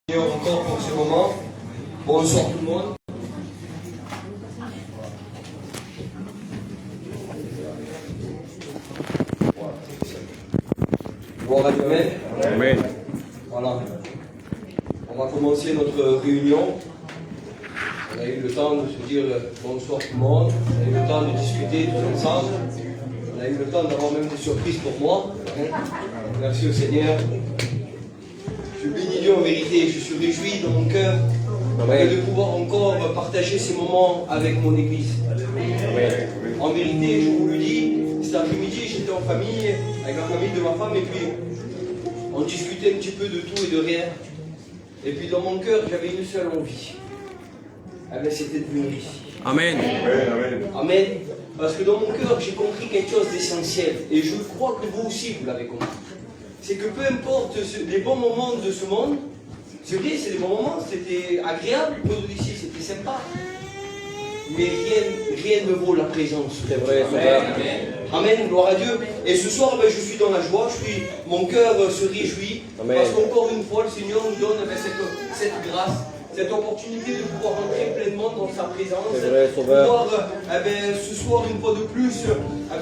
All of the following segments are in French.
Seigneur encore pour ce moment. Bonsoir tout le monde. Gloire à Dieu, amen. Amen. Voilà. On va commencer notre réunion. On a eu le temps de se dire bonsoir tout le monde. On a eu le temps de discuter tous ensemble. On a eu le temps d'avoir même des surprises pour moi. Merci au Seigneur. Je bénis Dieu en vérité, je suis réjoui dans mon cœur de pouvoir encore partager ces moments avec mon Église. En vérité, je vous le dis, cet après-midi, j'étais en famille, avec la famille de ma femme, et puis on discutait un petit peu de tout et de rien. Et puis dans mon cœur, j'avais une seule envie. C'était de venir ici. Amen. Amen. Parce que dans mon cœur, j'ai compris quelque chose d'essentiel. Et je crois que vous aussi, vous l'avez compris. C'est que peu importe les bons moments de ce monde, c'est vrai, c'est des bons moments, c'était agréable pour nous ici, c'était sympa. Mais rien ne vaut la présence. C'est vrai, c'est vrai. Amen, gloire à Dieu. Et ce soir, je suis dans la joie, mon cœur se réjouit. Amen. Parce qu'encore une fois, le Seigneur nous donne cette grâce, cette opportunité de pouvoir entrer pleinement dans sa présence. C'est vrai, pouvoir ce soir, une fois de plus,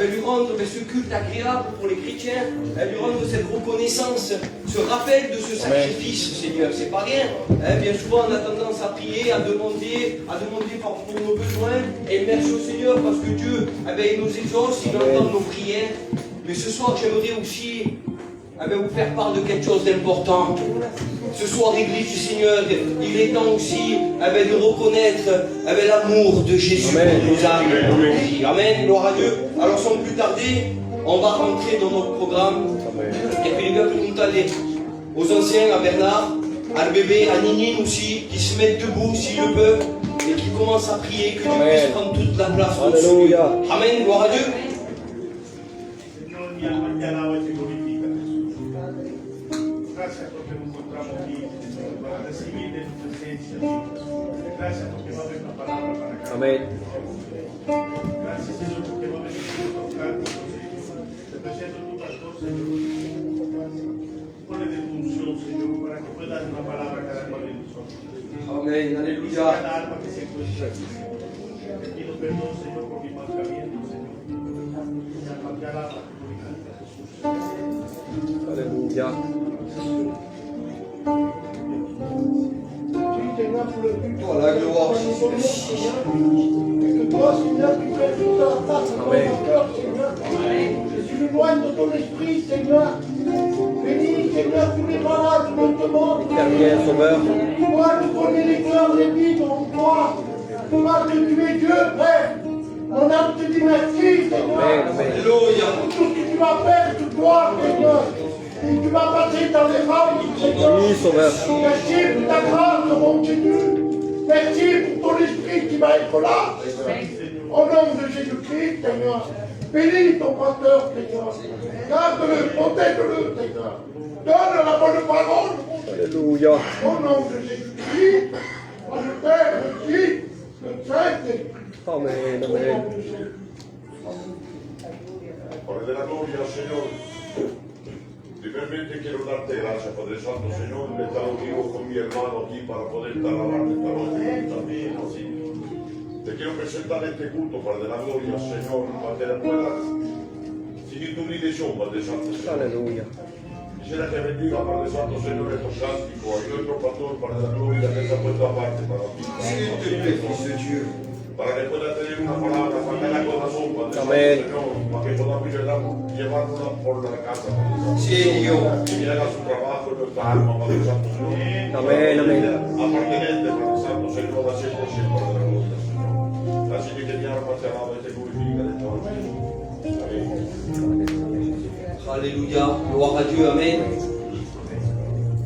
lui rendre ce culte agréable pour les chrétiens, lui rendre cette reconnaissance, ce rappel de ce sacrifice, Seigneur. C'est pas rien. Bien souvent, on a tendance à prier, à demander pour nos besoins. Et merci au Seigneur parce que Dieu, il nous exauce, il entend nos prières. Mais ce soir, j'aimerais aussi vous faire part de quelque chose d'important. Ce soir, Église du Seigneur, il est temps aussi de reconnaître l'amour de Jésus pour nos âmes. Amen, gloire à Dieu. Alors sans plus tarder, on va rentrer dans notre programme. Et puis les gars, tout aller aux anciens, à Bernard, à le bébé, à Ninine aussi, qui se mettent debout s'ils le peuvent et qui commencent à prier, que Dieu puisse prendre toute la place. Alléluia. Amen, gloire à Dieu. Gracias porque nos encontramos aquí para recibir de tu presencia. Gracias porque va a haber una palabra para cada uno. Amén. Gracias, Señor, porque va a venir a tocarte, Señor. Te presento tu pastor, Señor. Ponle de tu unción, Señor, para que pueda dar una palabra a cada cual de nosotros. Amén, Cada aleluya. alma que se encuentra aquí. Te pido perdón, Señor, por mi mancamiento, Señor. Mi alma te alaba, glorifica, Jesús. Alléluia. Toi la gloire, Jésus. Que toi, Seigneur, tu fais toute la place dans mon cœur, Seigneur. Et tu nous loignes de ton esprit, Seigneur. Bénis, Seigneur, tous les malades de ce monde. Éternel Sauveur. Toi, tu connais les cœurs des vides en toi. Parce que tu es Dieu, Père. Mon âme te dit merci, Seigneur. Alléluia. Pour tout ce que tu vas faire sur toi, Seigneur. Et tu vas passer dans les rangs, Seigneur. Oui, Sauveur. Merci pour ta grâce, mon Jésus. Merci pour ton esprit qui va être là. Au nom de Jésus-Christ, Seigneur. Bénis ton pasteur, Seigneur. Garde-le, protège-le, Seigneur. Donne la bonne parole, mon Jésus. Alléluia. Au nom de Jésus-Christ, le Père, le Fils, le Saint-Esprit. Amen, amen. Padre de la gloria, Señor, primeramente quiero darte gracias, Padre Santo, Señor, de estar unido con mi hermano aquí para poder estar alabando esta noche también, así. Te quiero presentar este culto, Padre de la gloria, Señor, para que puedas seguir tu dirección, Padre Santo, Señor. Aleluya. Quisiera que bendiga, Padre Santo, Señor, estos cánticos, a nuestro pastor, Padre de la gloria, que se ha puesto aparte para ti. S'il te plaît, Fils de Dieu. Para que pueda tener una palabra para cada corazón, Padre Amén. Santo, Señor, para que podamos llevarla por la casa, Padre Santo. Señor. Que haga su trabajo en nuestra alma, Padre Santo, Señor. Amén, amén. Apartenente, Padre Santo, Señor, a 100%, Padre de la gloria, Señor. Así que mi alma te alaba y te glorifica de todo. Amén. Alléluia, gloire à Dieu, amen.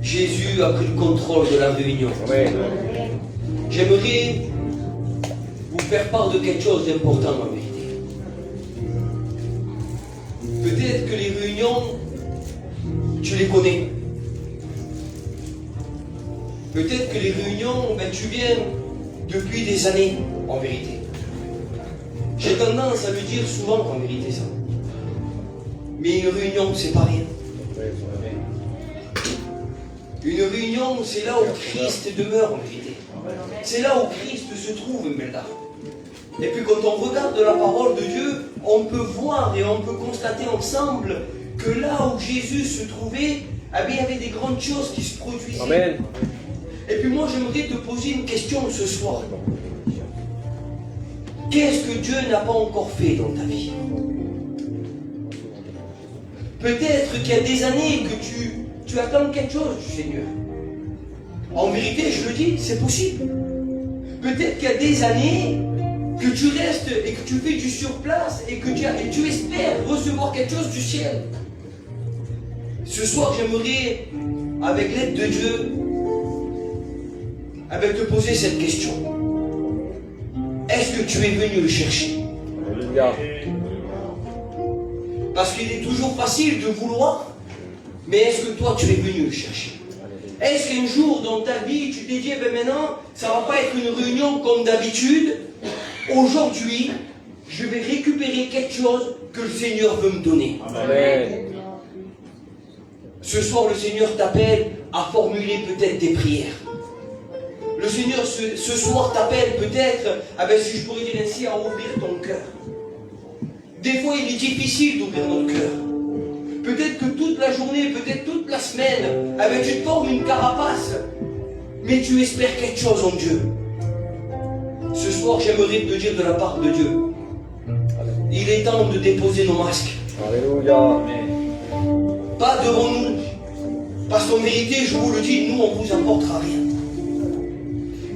Jésus a pris le contrôle de la réunion. Amen. J'aimerais vous faire part de quelque chose d'important en vérité. Peut-être que les réunions, tu les connais. Peut-être que les réunions, tu viens depuis des années, en vérité. J'ai tendance à le dire souvent en vérité ça. Mais une réunion, c'est pas rien. Une réunion, c'est là où Christ demeure en vérité. C'est là où Christ se trouve, Mbelda. Et puis quand on regarde la parole de Dieu, on peut voir et on peut constater ensemble que là où Jésus se trouvait, eh bien, il y avait des grandes choses qui se produisaient. Amen. Et puis moi, j'aimerais te poser une question ce soir. Qu'est-ce que Dieu n'a pas encore fait dans ta vie? Peut-être qu'il y a des années que tu attends quelque chose du Seigneur. En vérité, je le dis, c'est possible. Peut-être qu'il y a des années que tu restes et que tu fais du surplace et que tu espères recevoir quelque chose du ciel. Ce soir, j'aimerais, avec l'aide de Dieu, te poser cette question. Est-ce que tu es venu le chercher? Alléluia. Parce qu'il est toujours facile de vouloir, mais est-ce que toi tu es venu le chercher? Est-ce qu'un jour dans ta vie tu t'es dit, ben maintenant, ça ne va pas être une réunion comme d'habitude. Aujourd'hui, je vais récupérer quelque chose que le Seigneur veut me donner. Amen. Ce soir, le Seigneur t'appelle à formuler peut-être des prières. Le Seigneur ce soir t'appelle peut-être, si je pourrais dire ainsi, à ouvrir ton cœur. Des fois, il est difficile d'ouvrir notre cœur. Peut-être que toute la journée, peut-être toute la semaine, tu te formes une carapace, mais tu espères quelque chose en Dieu. Ce soir, j'aimerais te dire de la part de Dieu, il est temps de déposer nos masques. Alléluia. Pas devant nous. Parce qu'en vérité, je vous le dis, nous, on ne vous apportera rien.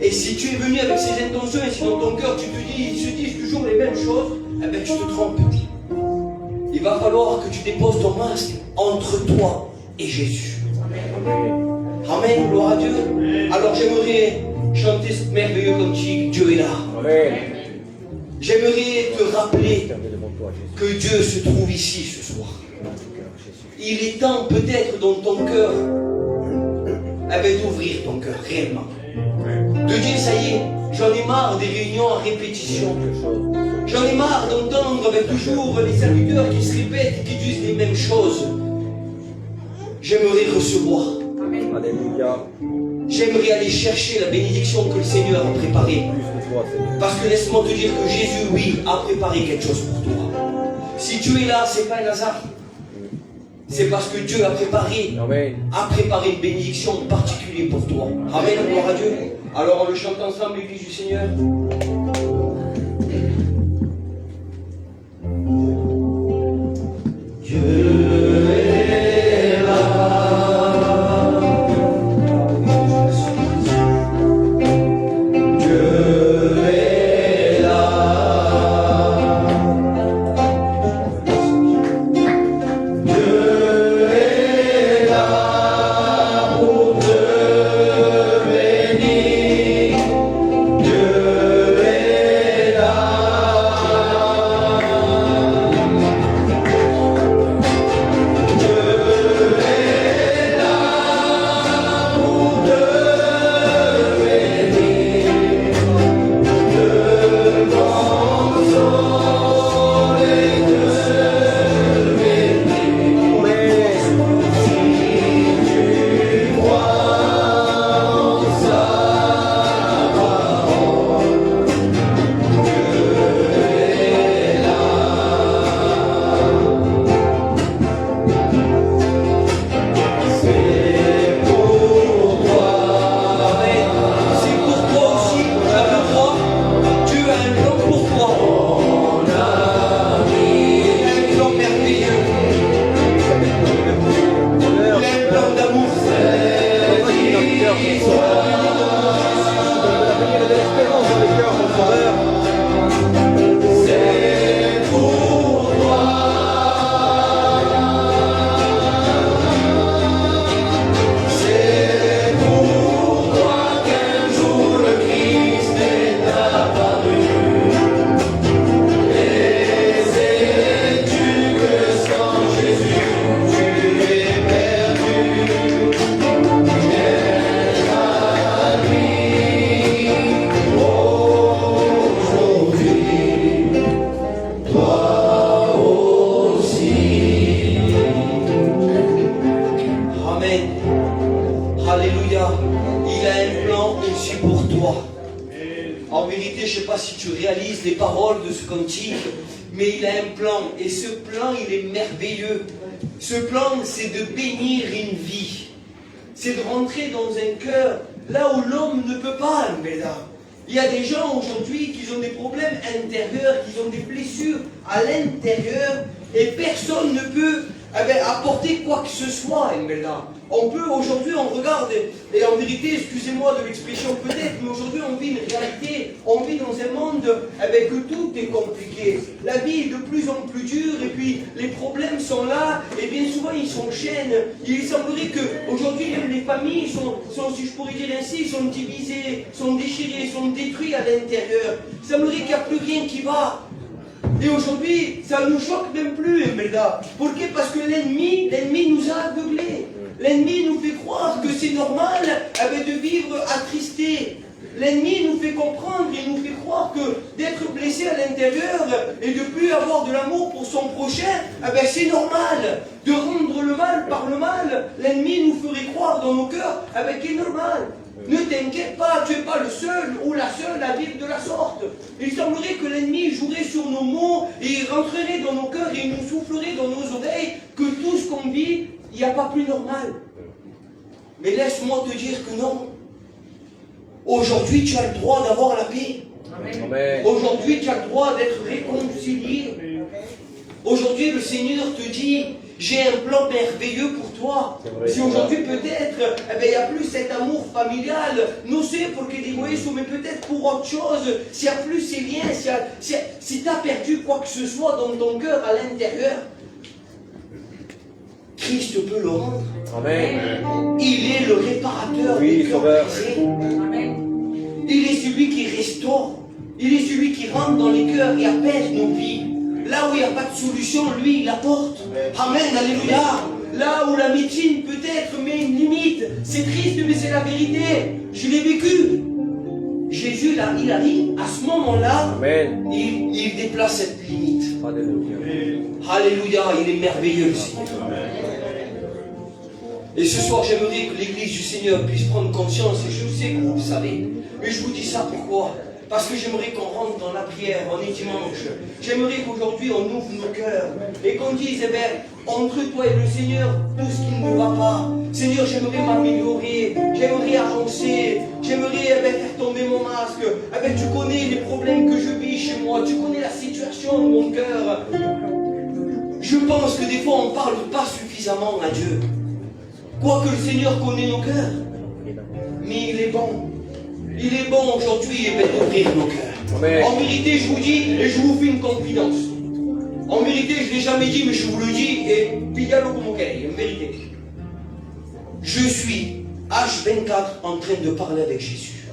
Et si tu es venu avec ces intentions, et si dans ton cœur, ils se disent toujours les mêmes choses, tu te trompes. Il va falloir que tu déposes ton masque entre toi et Jésus. Amen, gloire à Dieu. Alors j'aimerais chanter ce merveilleux cantique, Dieu est là. Amen. J'aimerais te rappeler que Dieu se trouve ici ce soir. Il est temps peut-être dans ton cœur d'ouvrir ton cœur réellement. De dire ça y est, j'en ai marre des réunions à répétition. J'en ai marre d'entendre toujours les serviteurs qui se répètent et qui disent les mêmes choses. J'aimerais recevoir. Alléluia. J'aimerais aller chercher la bénédiction que le Seigneur a préparée. Parce que laisse-moi te dire que Jésus, oui, a préparé quelque chose pour toi. Si tu es là, c'est pas un hasard. C'est parce que Dieu a préparé une bénédiction particulière pour toi. Amen, gloire à Dieu. Alors on le chante ensemble, l'Église du Seigneur. toi. En vérité, je ne sais pas si tu réalises les paroles de ce cantique, mais il a un plan, et ce plan, il est merveilleux. Ce plan, c'est de bénir une vie. C'est de rentrer dans un cœur, là où l'homme ne peut pas, Mbeda. Il y a des gens aujourd'hui qui ont des problèmes intérieurs, qui ont des blessures à l'intérieur, et personne ne peut apporter quoi que ce soit, Mbeda. On peut, aujourd'hui, on regarde, et en vérité, excusez-moi de l'expression peut-être, mais aujourd'hui on vit une réalité, on vit dans un monde que tout est compliqué. La vie est de plus en plus dure, et puis les problèmes sont là, et bien souvent ils s'enchaînent. Il semblerait qu'aujourd'hui même les familles sont, si je pourrais dire ainsi, sont divisées, sont déchirées, sont détruites à l'intérieur. Il semblerait qu'il n'y a plus rien qui va. Et aujourd'hui, ça ne nous choque même plus, Mbeda. Pourquoi? Parce que l'ennemi nous a aveuglés. L'ennemi nous fait croire que c'est normal de vivre attristé. L'ennemi nous fait comprendre, il nous fait croire que d'être blessé à l'intérieur et de ne plus avoir de l'amour pour son prochain, c'est normal. De rendre le mal par le mal, l'ennemi nous ferait croire dans nos cœurs qu'il est normal. Ne t'inquiète pas, tu n'es pas le seul ou la seule à vivre de la sorte. Il semblerait que l'ennemi jouerait sur nos mots et il rentrerait dans nos cœurs et il nous soufflerait dans nos oreilles que tout ce qu'on vit, il n'y a pas plus normal. Mais laisse-moi te dire que non. Aujourd'hui, tu as le droit d'avoir la paix. Amen. Aujourd'hui, tu as le droit d'être réconcilié. Aujourd'hui, le Seigneur te dit, j'ai un plan merveilleux pour toi. Si aujourd'hui, peut-être, il n'y a plus cet amour familial, non c'est pour que digo eso, mais peut-être pour autre chose, s'il n'y a plus ces liens, si tu as perdu quoi que ce soit dans ton cœur à l'intérieur, Christ peut le rendre. Amen. Il est le réparateur Oui, des cœurs Sauveur. brisés. Il est celui qui restaure. Il est celui qui rentre dans les cœurs et apaise nos vies. Là où il n'y a pas de solution, lui, il apporte. Amen, alléluia. Là où la médecine peut-être met une limite, c'est triste, mais c'est la vérité. Je l'ai vécu. Jésus, là, il arrive, à ce moment-là, Amen. il déplace cette limite. Alléluia. Alléluia, il est merveilleux, le Seigneur. Et ce soir, j'aimerais que l'Église du Seigneur puisse prendre conscience, et je sais que vous le savez. Mais je vous dis ça pourquoi? Parce que j'aimerais qu'on rentre dans la prière, on est dimanche. J'aimerais qu'aujourd'hui on ouvre nos cœurs et qu'on dise, entre toi et le Seigneur, tout ce qui ne va pas. Seigneur, j'aimerais m'améliorer, j'aimerais avancer, j'aimerais faire tomber mon masque. Tu connais les problèmes que je vis chez moi, tu connais la situation de mon cœur. Je pense que des fois on ne parle pas suffisamment à Dieu. Quoique le Seigneur connaît nos cœurs, mais il est bon. Il est bon aujourd'hui d'ouvrir nos cœurs. Amen. En vérité, je vous dis, et je vous fais une confidence. En vérité, je ne l'ai jamais dit, mais je vous le dis, et pigalo como querer, en vérité. Je suis H24 en train de parler avec Jésus.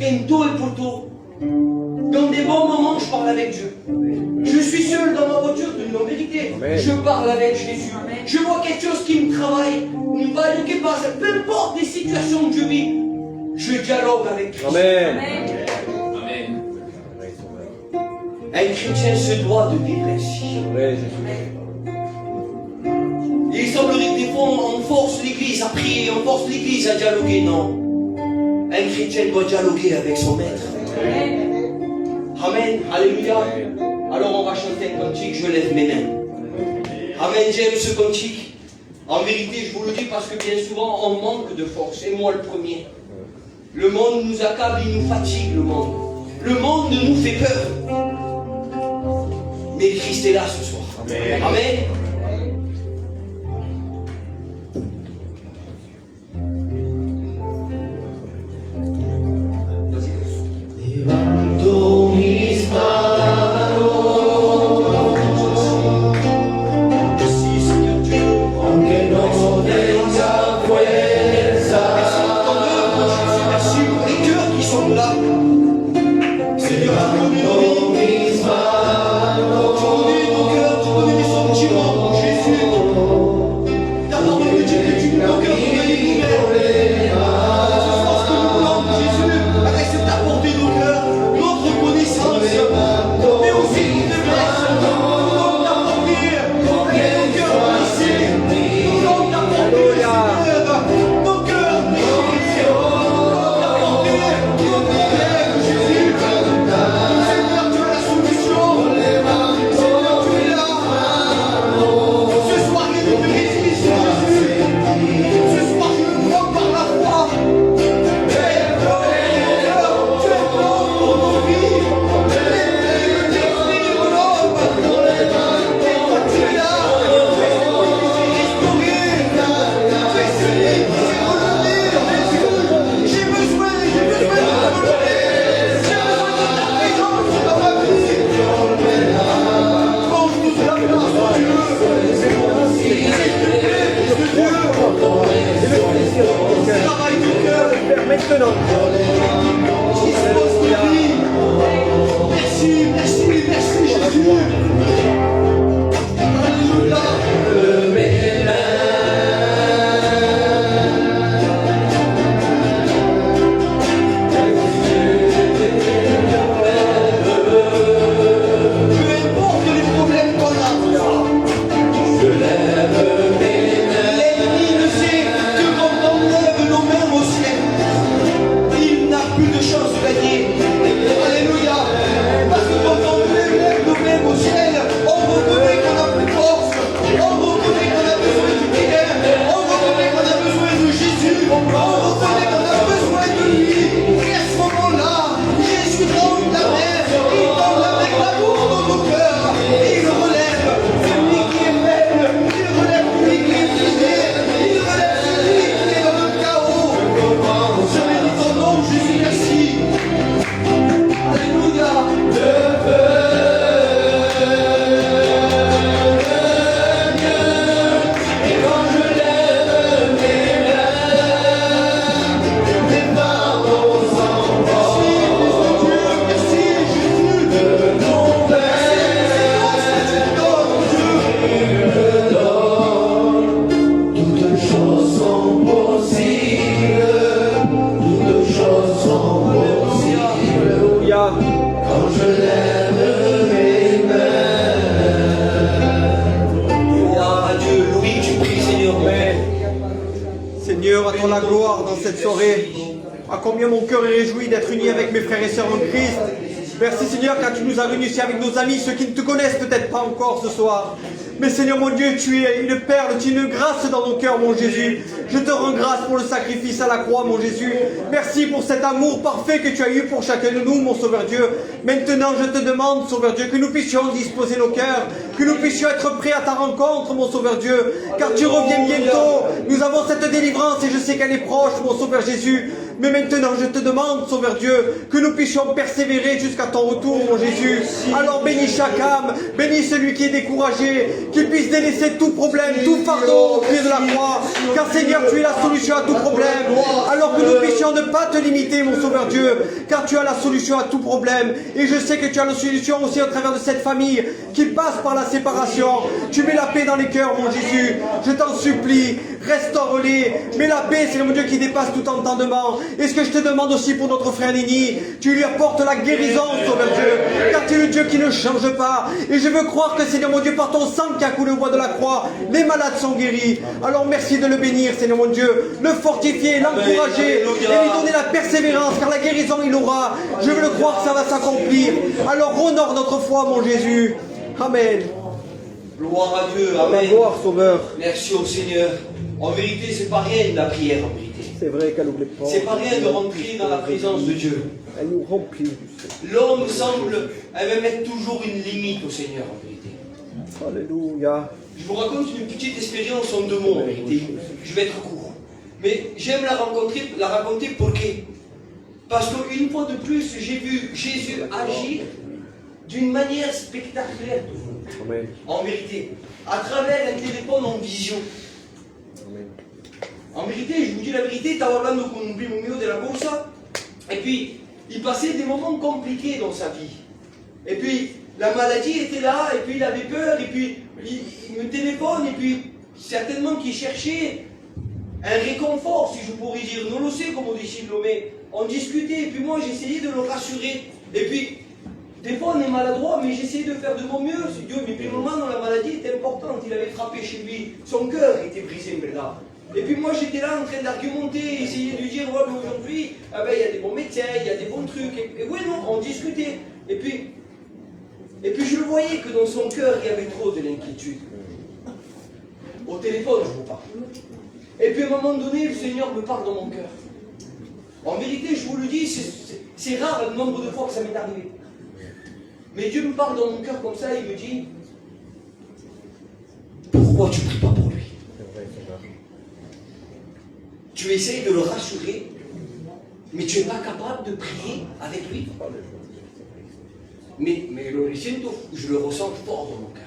En tout et pour tout. Dans des bons moments, je parle avec Dieu. Je suis seul dans ma voiture, en vérité. Amen. Je parle avec Jésus. Je vois quelque chose qui me travaille, qui passe, peu importe les situations que je vis, je dialogue avec Christ. Amen. Amen. Un chrétien se doit de vivre ainsi. Vrai Jésus. Il semblerait que des fois on force l'Église à prier, on force l'Église à dialoguer. Non. Un chrétien doit dialoguer avec son maître. Amen. Alléluia. Alors on va chanter un cantique, je lève mes mains. Amen, j'aime ce cantique. En vérité, je vous le dis parce que bien souvent, on manque de force. Et moi le premier. Le monde nous accable, il nous fatigue, le monde. Le monde nous fait peur. Mais Christ est là ce soir. Amen. Amen. Levanto mis manos. Sí, Señor Dios, aunque no tenga fuerza. Merci pour les cœurs qui sont là. Seigneur, tu connais nos vies, tu connais nos cœurs, tu connais les sentiments. travaille ton cœur. Père, maintenant. Dispose de vie. Merci, merci, merci Jésus. Alléluia. Peu importe les problèmes qu'on a. L'ennemi ne sait que quand on lève nos mains au ciel, il n'a plus de chance de gagner. Alléluia. Parce que quand on lève nos mains au ciel, on reconnaît qu'on a plus de force, on reconnaît qu'on a besoin du Père, on reconnaît qu'on a besoin de Jésus, on reconnaît qu'on a besoin de lui. Et à ce moment-là, Jésus prend la main, il prend avec l'amour dans nos cœurs, et il relève celui qui est faible, il relève celui qui est fidèle, il relève celui qui est dans le chaos. Je bénis ton nom, Jésus, merci. Alléluia. Alléluia. Gloire à Dieu, Louis, tu pries, Seigneur. Seigneur, à toi la gloire dans cette soirée. À combien mon cœur est réjoui d'être uni avec mes frères et sœurs en Christ. Merci Seigneur car tu nous as réunis ici avec nos amis, ceux qui ne te connaissent peut-être pas encore ce soir. Mais Seigneur mon Dieu, tu es une perle, tu es une grâce dans nos cœurs mon Jésus. Je te rends grâce pour le sacrifice à la croix mon Jésus. Merci pour cet amour parfait que tu as eu pour chacun de nous mon Sauveur Dieu. Maintenant je te demande Sauveur Dieu que nous puissions disposer nos cœurs, que nous puissions être prêts à ta rencontre mon Sauveur Dieu. Car tu reviens bientôt, nous avons cette délivrance et je sais qu'elle est proche mon Sauveur Jésus. Mais maintenant je te demande Sauveur Dieu que nous puissions persévérer jusqu'à ton retour mon Jésus. Alors bénis chaque âme, bénis celui qui est découragé, qu'il puisse délaisser tout problème, tout fardeau au pied de la croix. Car Seigneur tu es la solution à tout problème. Alors que nous puissions ne pas te limiter mon Sauveur Dieu, car tu as la solution à tout problème. Et je sais que tu as la solution aussi au travers de cette famille qui passe par la séparation. Tu mets la paix dans les cœurs mon Jésus. Je t'en supplie, restaure-les. Mets la paix Seigneur mon Dieu qui dépasse tout entendement. Et ce que je te demande aussi pour notre frère Nini, tu lui apportes la guérison, Sauveur Dieu, car tu es le Dieu qui ne change pas. Et je veux croire que, Seigneur mon Dieu, par ton sang qui a coulé au bois de la croix, les malades sont guéris. Alors merci de le bénir, Seigneur mon Dieu, le fortifier, l'encourager, et lui donner la persévérance, car la guérison il aura. Je veux le croire que ça va s'accomplir. Alors honore notre foi, mon Jésus. Amen. Gloire à Dieu, amen. Gloire, Sauveur. Merci au Seigneur. En vérité, c'est pas rien la prière en vérité. C'est vrai qu'elle ouvre les portes. C'est pas rien de rentrer dans la présence de Dieu. Elle nous remplit. L'homme semble, elle va mettre toujours une limite au Seigneur en vérité. Alléluia. Je vous raconte une petite expérience en 2 mots en vérité. Je vais être court. Mais j'aime la raconter pourquoi? Parce qu'une fois de plus, j'ai vu Jésus agir d'une manière spectaculaire. Amen. En vérité. À travers un téléphone en vision. Amen. En vérité, je vous dis la vérité, estaba hablando con un primo mío de la cosa, et puis il passait des moments compliqués dans sa vie. Et puis la maladie était là, et puis il avait peur, et puis il me téléphone, et puis certainement qu'il cherchait un réconfort, si je pourrais dire. Non lo sé, comme decirlo, mais on discutait, et puis moi j'essayais de le rassurer. Et puis, des fois on est maladroit, mais j'essayais de faire de mon mieux. Dieu, mais puis normalement la maladie était importante, il avait frappé chez lui, son cœur était brisé, mais là. Et puis moi j'étais là en train d'argumenter, essayer de lui dire, ouais, mais aujourd'hui, ah ben, il y a des bons médecins, il y a des bons trucs. Et oui, non, on discutait. Et puis je le voyais que dans son cœur, il y avait trop de l'inquiétude. Au téléphone, je vous parle. Et puis à un moment donné, le Seigneur me parle dans mon cœur. En vérité, je vous le dis, c'est rare le nombre de fois que ça m'est arrivé. Mais Dieu me parle dans mon cœur comme ça, il me dit, pourquoi tu ne pries pas pour lui? Tu essayes de le rassurer, mais tu n'es pas capable de prier avec lui. Mais je le ressens fort dans mon cœur.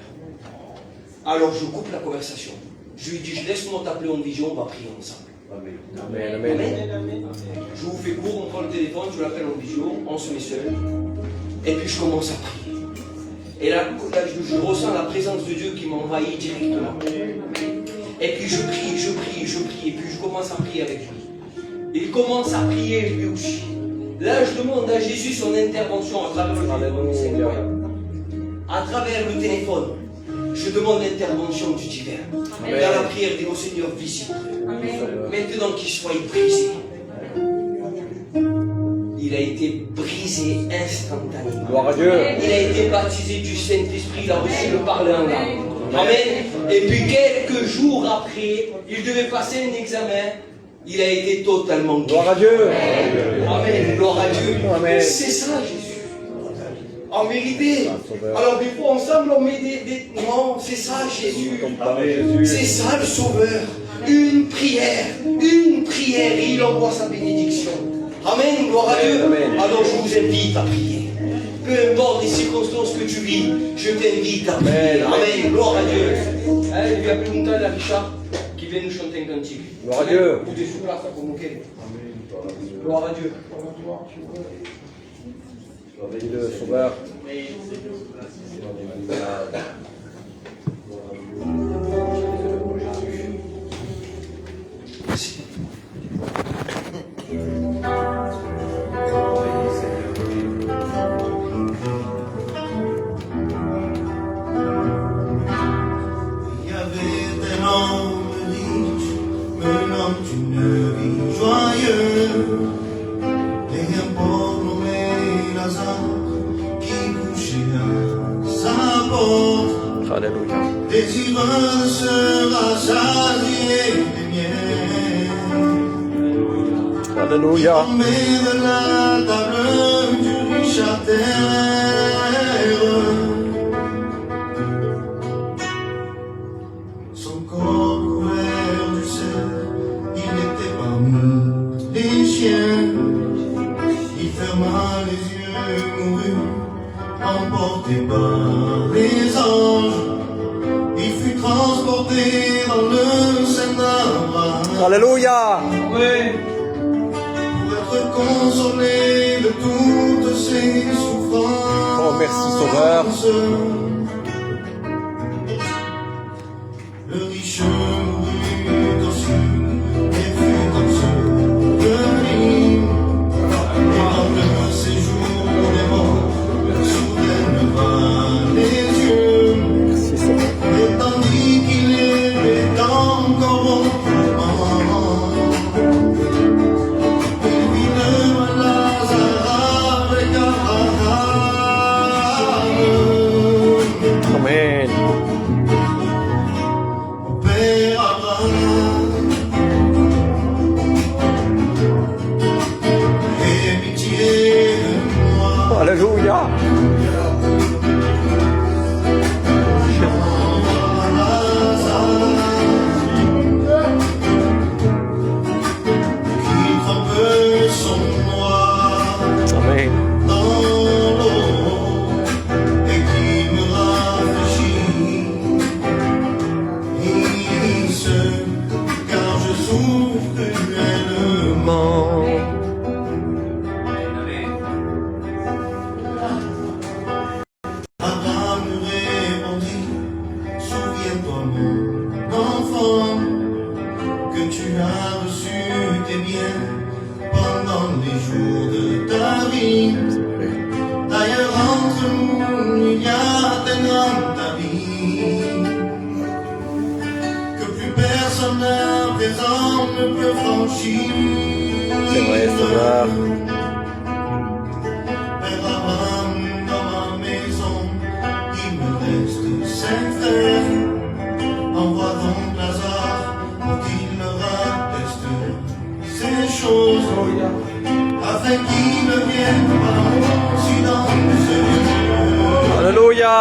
Alors je coupe la conversation. Je lui dis, laisse-moi t'appeler en vision, on va prier ensemble. Amen, amen. Amen. Je vous fais court, on prend le téléphone, je l'appelle en visio, on se met seul. Et puis je commence à prier. Et là, je ressens la présence de Dieu qui m'envahit directement. Et puis je prie, et puis je commence à prier avec lui. Il commence à prier lui aussi. Là, je demande à Jésus son intervention à travers le téléphone. C'est incroyable. À travers le téléphone, je demande l'intervention du divin. Dans la prière, dis au Seigneur, visite. Maintenant qu'il soit brisé. Il a été brisé instantanément. Gloire à Dieu. Il a été baptisé du Saint-Esprit, il a reçu le parler en langue. Amen. Et puis quelques jours après, il devait passer un examen. Il a été totalement guéri. Gloire à Dieu. Amen. Gloire à Dieu. Amen. C'est ça Jésus. En vérité. Alors des fois ensemble on met des... Non, c'est ça Jésus. C'est ça le Sauveur. Une prière, et il envoie sa bénédiction. Amen, gloire à Dieu. Amen. Alors je vous invite à prier. Peu importe les circonstances que tu vis, je t'invite à prier. Amen, gloire à Dieu. Il y a plus longtemps, la Richard qui vient nous chanter un cantique. Gloire à Dieu. Ou des sous-là, ça comme auquel. Gloire à Dieu. Bénis le Sauveur. Il y avait un homme riche menant une vie joyeuse et un pauvre nommé Lazare qui couchait à sa porte, Alléluia. désireux de se rassasier des miens. Alléluia. Tombé de la table du riche à terre, son corps couvert du sel, il était parmi les chiens. Il ferma les yeux, mourut, emporté par les anges. Il fut transporté dans le sein d'Abraham. Alléluia. Pour être consolé de toutes ses souffrances. Oh, merci, Sauveur. Le riche mourut aussi et fut enseveli. Et dans le séjour des morts, soudain leva les yeux. Merci, Sauveur. Et tandis qu'il était encore au tourment, il vit devant Lazare avec Abraham. Amen. Mon père Abraham, aie pitié de moi. Alléluia. Qui trempe son noir Amen. dans l'eau et qui me rafraîchit. Car je souffre cruellement. Abraham lui répondit, souviens-toi mon enfant, que tu as reçu tes biens pendant les jours de ta vie. D'ailleurs entre nous il y a des grands avis que plus personne à présent ne peut franchir. C'est vrai, Sauveur. Père Abraham, dans ma maison, il me reste 5 frères. Envoie donc Lazare pour qu'il leur atteste ces choses, afin qu'il ne vienne pas si dans ce lieu. Alléluia. Et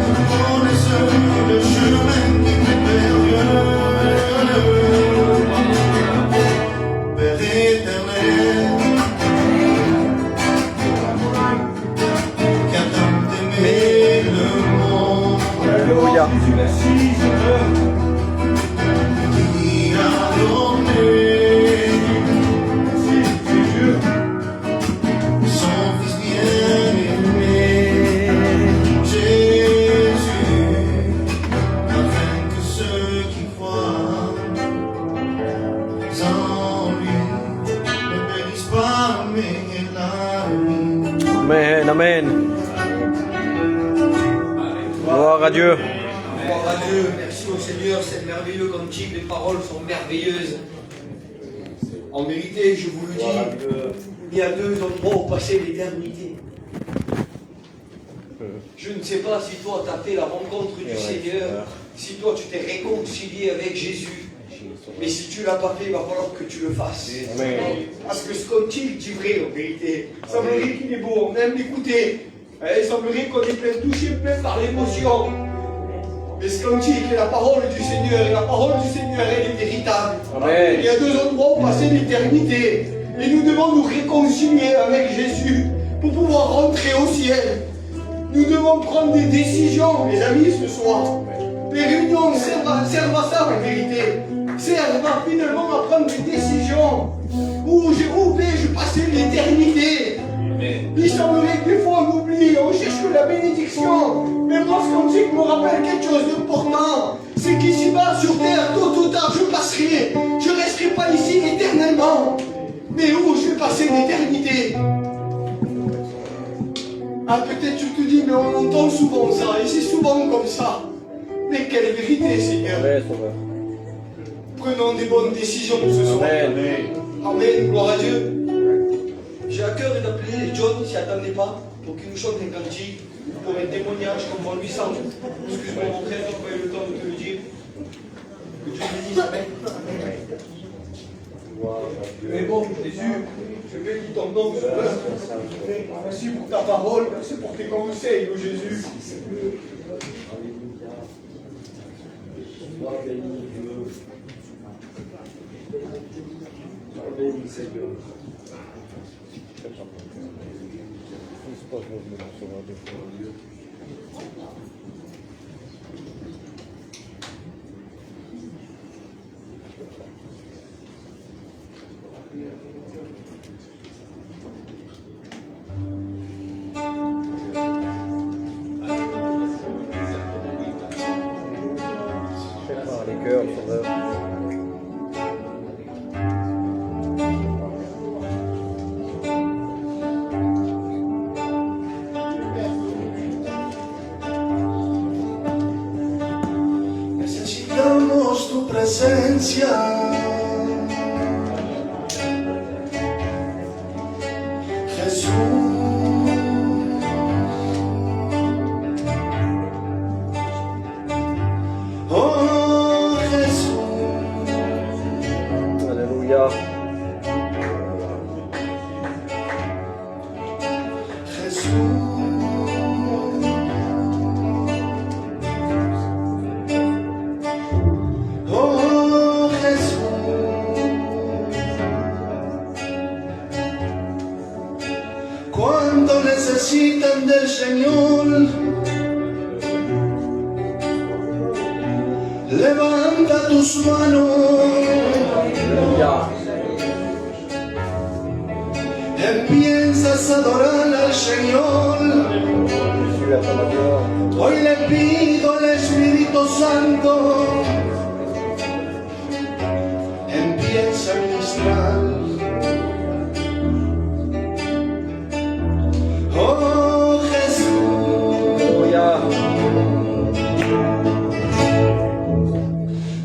que nous connaissions le chemin qui nous perdure. Père éternel, qui a tant aimé le monde, Alléluia. qui a donné dame la vie. Amen, amen. Gloire à Dieu. Gloire à Dieu, merci au Seigneur, c'est merveilleux cantique, les paroles sont merveilleuses. En vérité, je vous le dis, il y a deux endroits où passer l'éternité. Je ne sais pas si toi tu as fait la rencontre du Seigneur, si toi tu t'es réconcilié avec Jésus, mais si tu ne l'as pas fait, il va falloir que tu le fasses. Amen. Parce que ce cantique dit vrai en vérité. Il semblerait qu'il est beau, on aime l'écouter. Il semblerait qu'on est plein touché, plein par l'émotion. Mais ce cantique est la parole du Seigneur, et la parole du Seigneur, elle est véritable. Amen. Il y a deux endroits où passer l'éternité. Et nous devons nous réconcilier avec Jésus pour pouvoir rentrer au ciel. Nous devons prendre des décisions, mes amis, ce soir. Les réunions servent à ça en vérité. Servent finalement à prendre des décisions. Où vais-je passer l'éternité? Il semblerait que des fois on oublie, on cherche que la bénédiction. Mais moi ce cantique me rappelle quelque chose d'important. C'est qu'ici-bas sur terre, tôt ou tard, je passerai. Je ne resterai pas ici éternellement. Mais où je vais passer l'éternité? Ah, peut-être tu te dis, mais on entend souvent ça, et c'est souvent comme ça. Mais quelle vérité, Seigneur. Amen, Sauveur. Prenons des bonnes décisions ce soir. Amen. Amen, gloire à Dieu. J'ai à cœur d'appeler John, s'il n'attendait pas, pour qu'il nous chante un cantique, pour un témoignage comme on lui semble. Excuse-moi mon frère, je n'ai pas eu le temps de te le dire. Que Dieu bénisse, Amen. Mais bon, Jésus, je bénis ton nom, Sauveur. Merci pour ta parole, merci pour tes conseils, ô Jésus. Sois béni, Dieu. Sois béni, Seigneur. Prépare les cœurs, Sauveur. Necesitamos tu presencia. Jesús. Oh Jesús. Alléluia. Oh Jesús, cuando necesitan del Señor, levanta tus manos, Alléluia. empiezas a adorar al Señor. Jésus, à ton amour. Hoy le pido al Espíritu Santo, empieza a ministrar. Oh Jesús, Alléluia.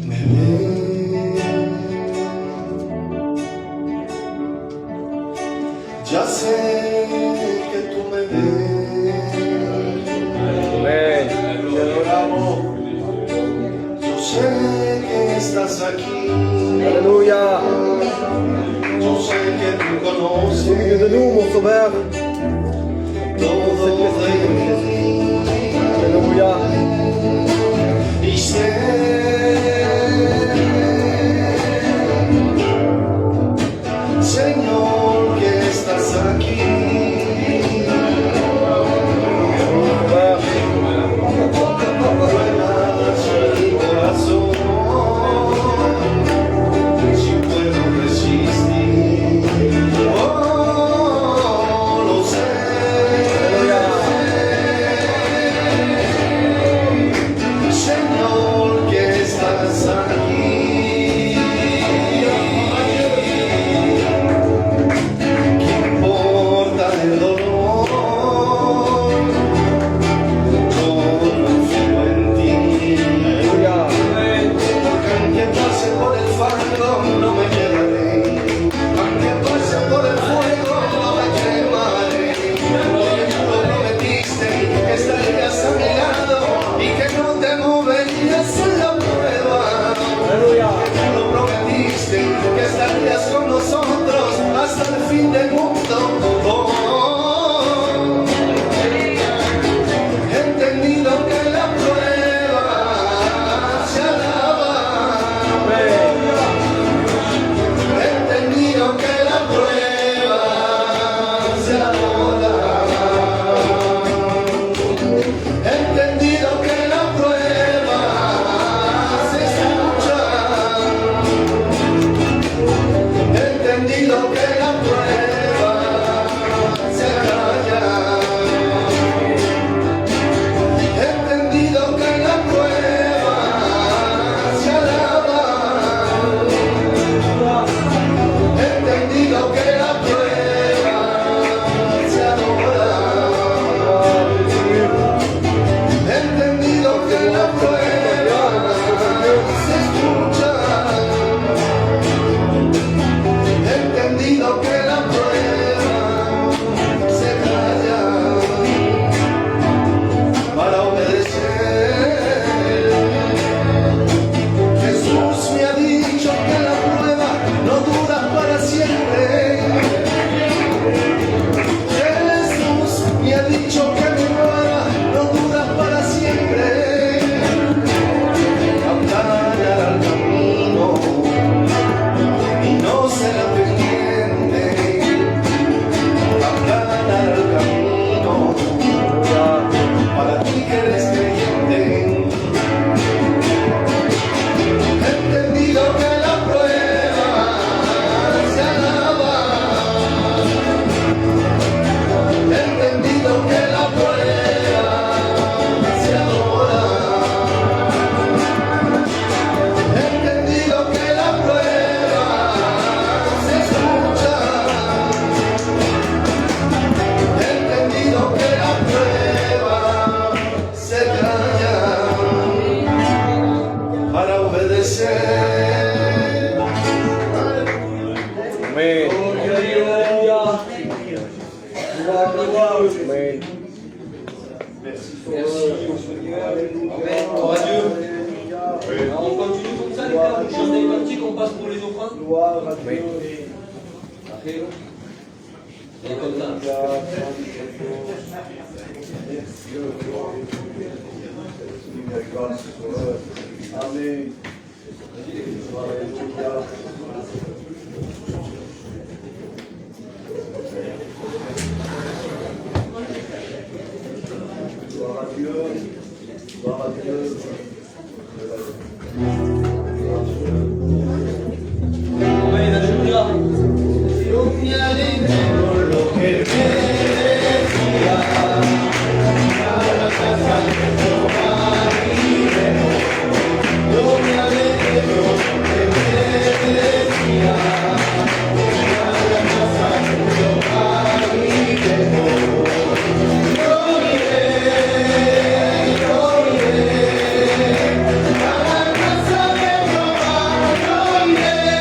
me ves, ya sé que tú me ves. Amen. Yo sé que estás aquí, Alléluia. yo sé que tú Au milieu conoces de nous, mon Sauveur. todo de mí. Alléluia. Y sé, Señor, que estás aquí. Sauveur. Ruegas mi corazón, si puedo resistir. Oh, lo sé. Alléluia. Amen. Alléluia. Amen. Merci au Seigneur. Amen. Gloire à Dieu. Alors, on continue comme ça, les frères. On chante des cantiques, on passe pour les offrandes. Gloire à Dieu. Après, on est content. Amen. Gloire à Dieu. Gloire à Dieu. Amen. Alléluia. Yo me alegré por lo que me decía, a la casa de Jehová iremos. Yo me alegré por lo que me decía, a la casa de Jehová iremos. Yo iré, a la casa de Jehová, yo iré,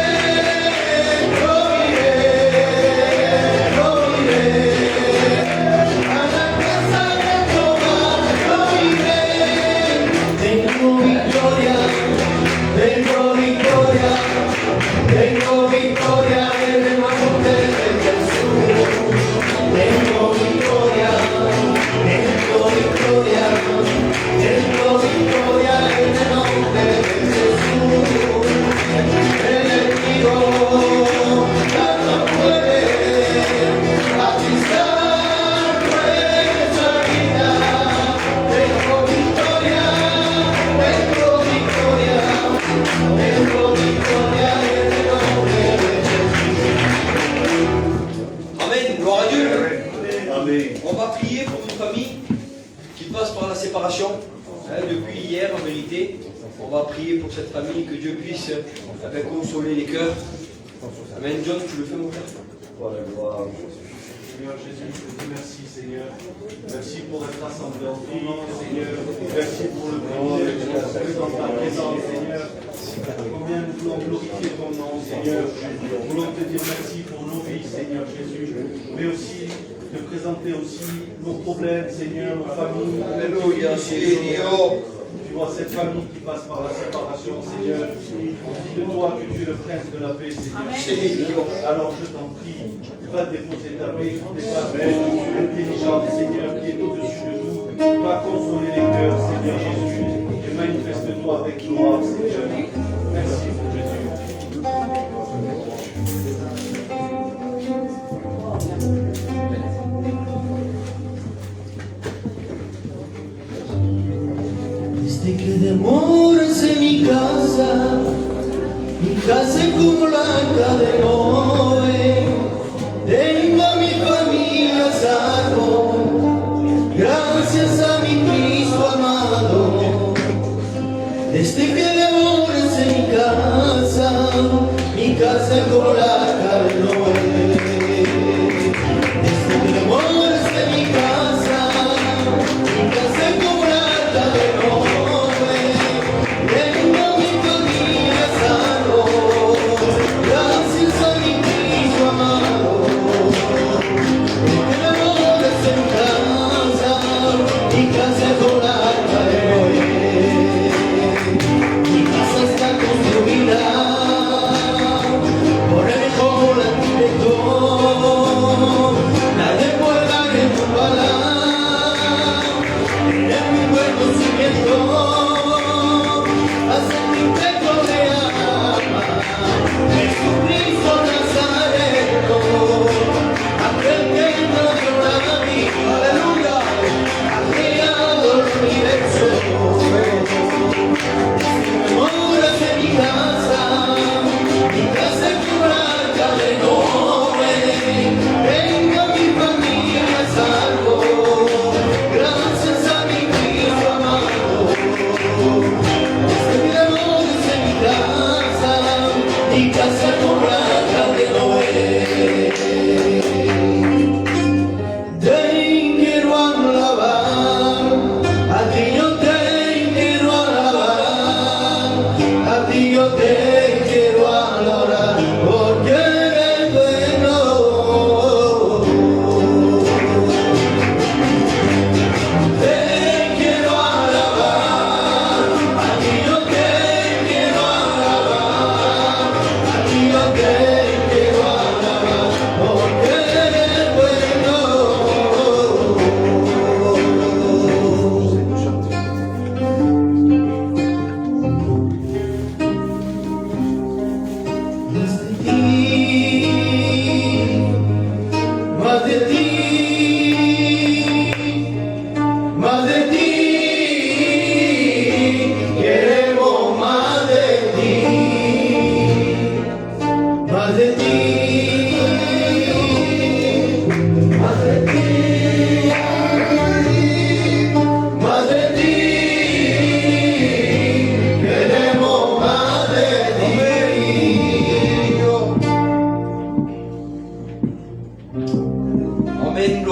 tengo victoria en el nombre de Jesús. Tengo victoria, tengo victoria, tengo victoria en el nombre de Jesús. El enemigo ya no puede atizar nuestra vida. Tengo victoria, tengo victoria, tengo victoria en el nombre de Jesús. Amen. Gloire à Dieu. Amen. On va prier pour une famille qui passe par la séparation. Depuis hier, en vérité, on va prier pour cette famille, que Dieu puisse consoler les cœurs. Amen. John, tu le fais, mon frère? Voilà, gloire. Seigneur Jésus, je te dis merci Seigneur. Merci pour être rassemblés en ton nom Seigneur. Merci pour le privilège d'être dans ta présence Seigneur. Combien nous voulons glorifier ton nom Seigneur. Nous voulons te dire merci pour nos vies Seigneur Jésus. Mais aussi te présenter aussi nos problèmes Seigneur, nos familles. Alléluia, Seigneur. Tu vois cette famille qui passe par la séparation, Seigneur. On dit de toi que tu es le prince de la paix, Seigneur. Alors je t'en prie, va déposer ta paix, ta paix intelligente, Seigneur, qui est au-dessus de tout. Va consoler les cœurs, Seigneur Jésus, et manifeste-toi avec gloire, Seigneur. Merci pour Jésus. Desde que demoras en mi casa es como la arca de Noé. Tengo a mi familia a salvo, gracias a mi Cristo amado. Desde que demoras en mi casa es como la arca de Noé. Desde que demoras en mi casa es como la arca de Noé. Tengo a mi familia a salvo, gracias a mi Cristo amado. Desde que demoras en mi casa es como la arca de Noé. Mi casa está construida por el mejor arquitecto. Nadie puede tumbarla. En mi buen conocimiento, hace mi pecho de alma, Jesucristo Nazareno, aquel que no llora a mí, aleluya, ha creado el universo. Moras en mi casa es como la arca de Noé. Venga mi familia a salvo, gracias a mi Cristo amado. Desde que demoras en mi casa es como la arca de Noé. Te quiero alabar, a ti yo te quiero alabar, a ti yo te quiero adorar, porque eres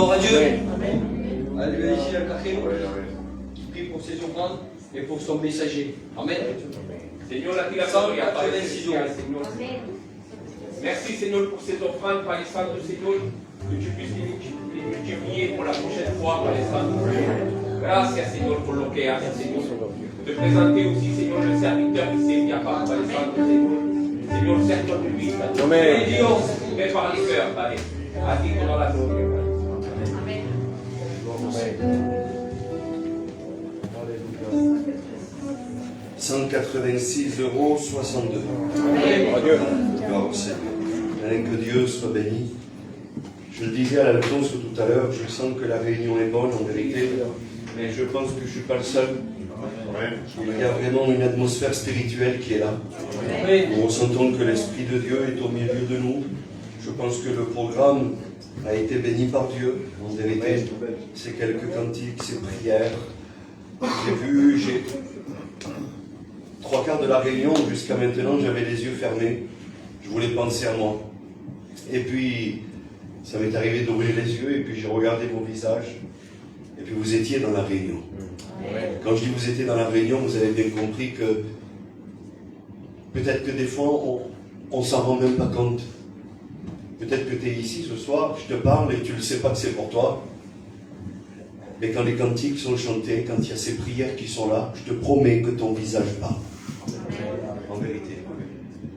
gloire à Dieu. Amen. Alléluia, ici, à Cachero, Amén, amén. qui prie pour ses offrandes et pour son messager. Amen. Señor, a ti la gloria, Padre 186 celestial, Señor. Merci, Señor, pour cette offrande, Padre Santo, Señor, que tu puisses les multiplier pour la prochaine fois, Padre Santo. Gracias, Señor, por lo que haces, Señor. Te présenter aussi, Señor, le serviteur qui s'est mis à part, Padre Santo, Señor. Señor, sers-toi de lui, Padre. Amen. Dios, ve par les cœurs, Padre. A ti toda la gloria, Padre. 186,62 €. Gloire au Seigneur. Rien que Dieu soit béni. Je le disais à l'Alphonse tout à l'heure, je sens que la réunion est bonne en vérité, mais je pense que je ne suis pas le seul. Amén. Il y a vraiment une atmosphère spirituelle qui est là. Nous ressentons que l'Esprit de Dieu est au milieu de nous. Je pense que le programme a été béni par Dieu. En vérité, c'est quelques cantiques, ces prières. J'ai 3/4 de la réunion, jusqu'à maintenant, j'avais les yeux fermés. Je voulais penser à moi. Et puis, ça m'est arrivé d'ouvrir les yeux, et puis j'ai regardé vos visages. Et puis vous étiez dans la réunion. Quand je dis vous étiez dans la réunion, vous avez bien compris que peut-être que des fois, on s'en rend même pas compte. Peut-être que tu es ici ce soir, je te parle et tu ne sais pas que c'est pour toi. Mais quand les cantiques sont chantés, quand il y a ces prières qui sont là, je te promets que ton visage part. En vérité.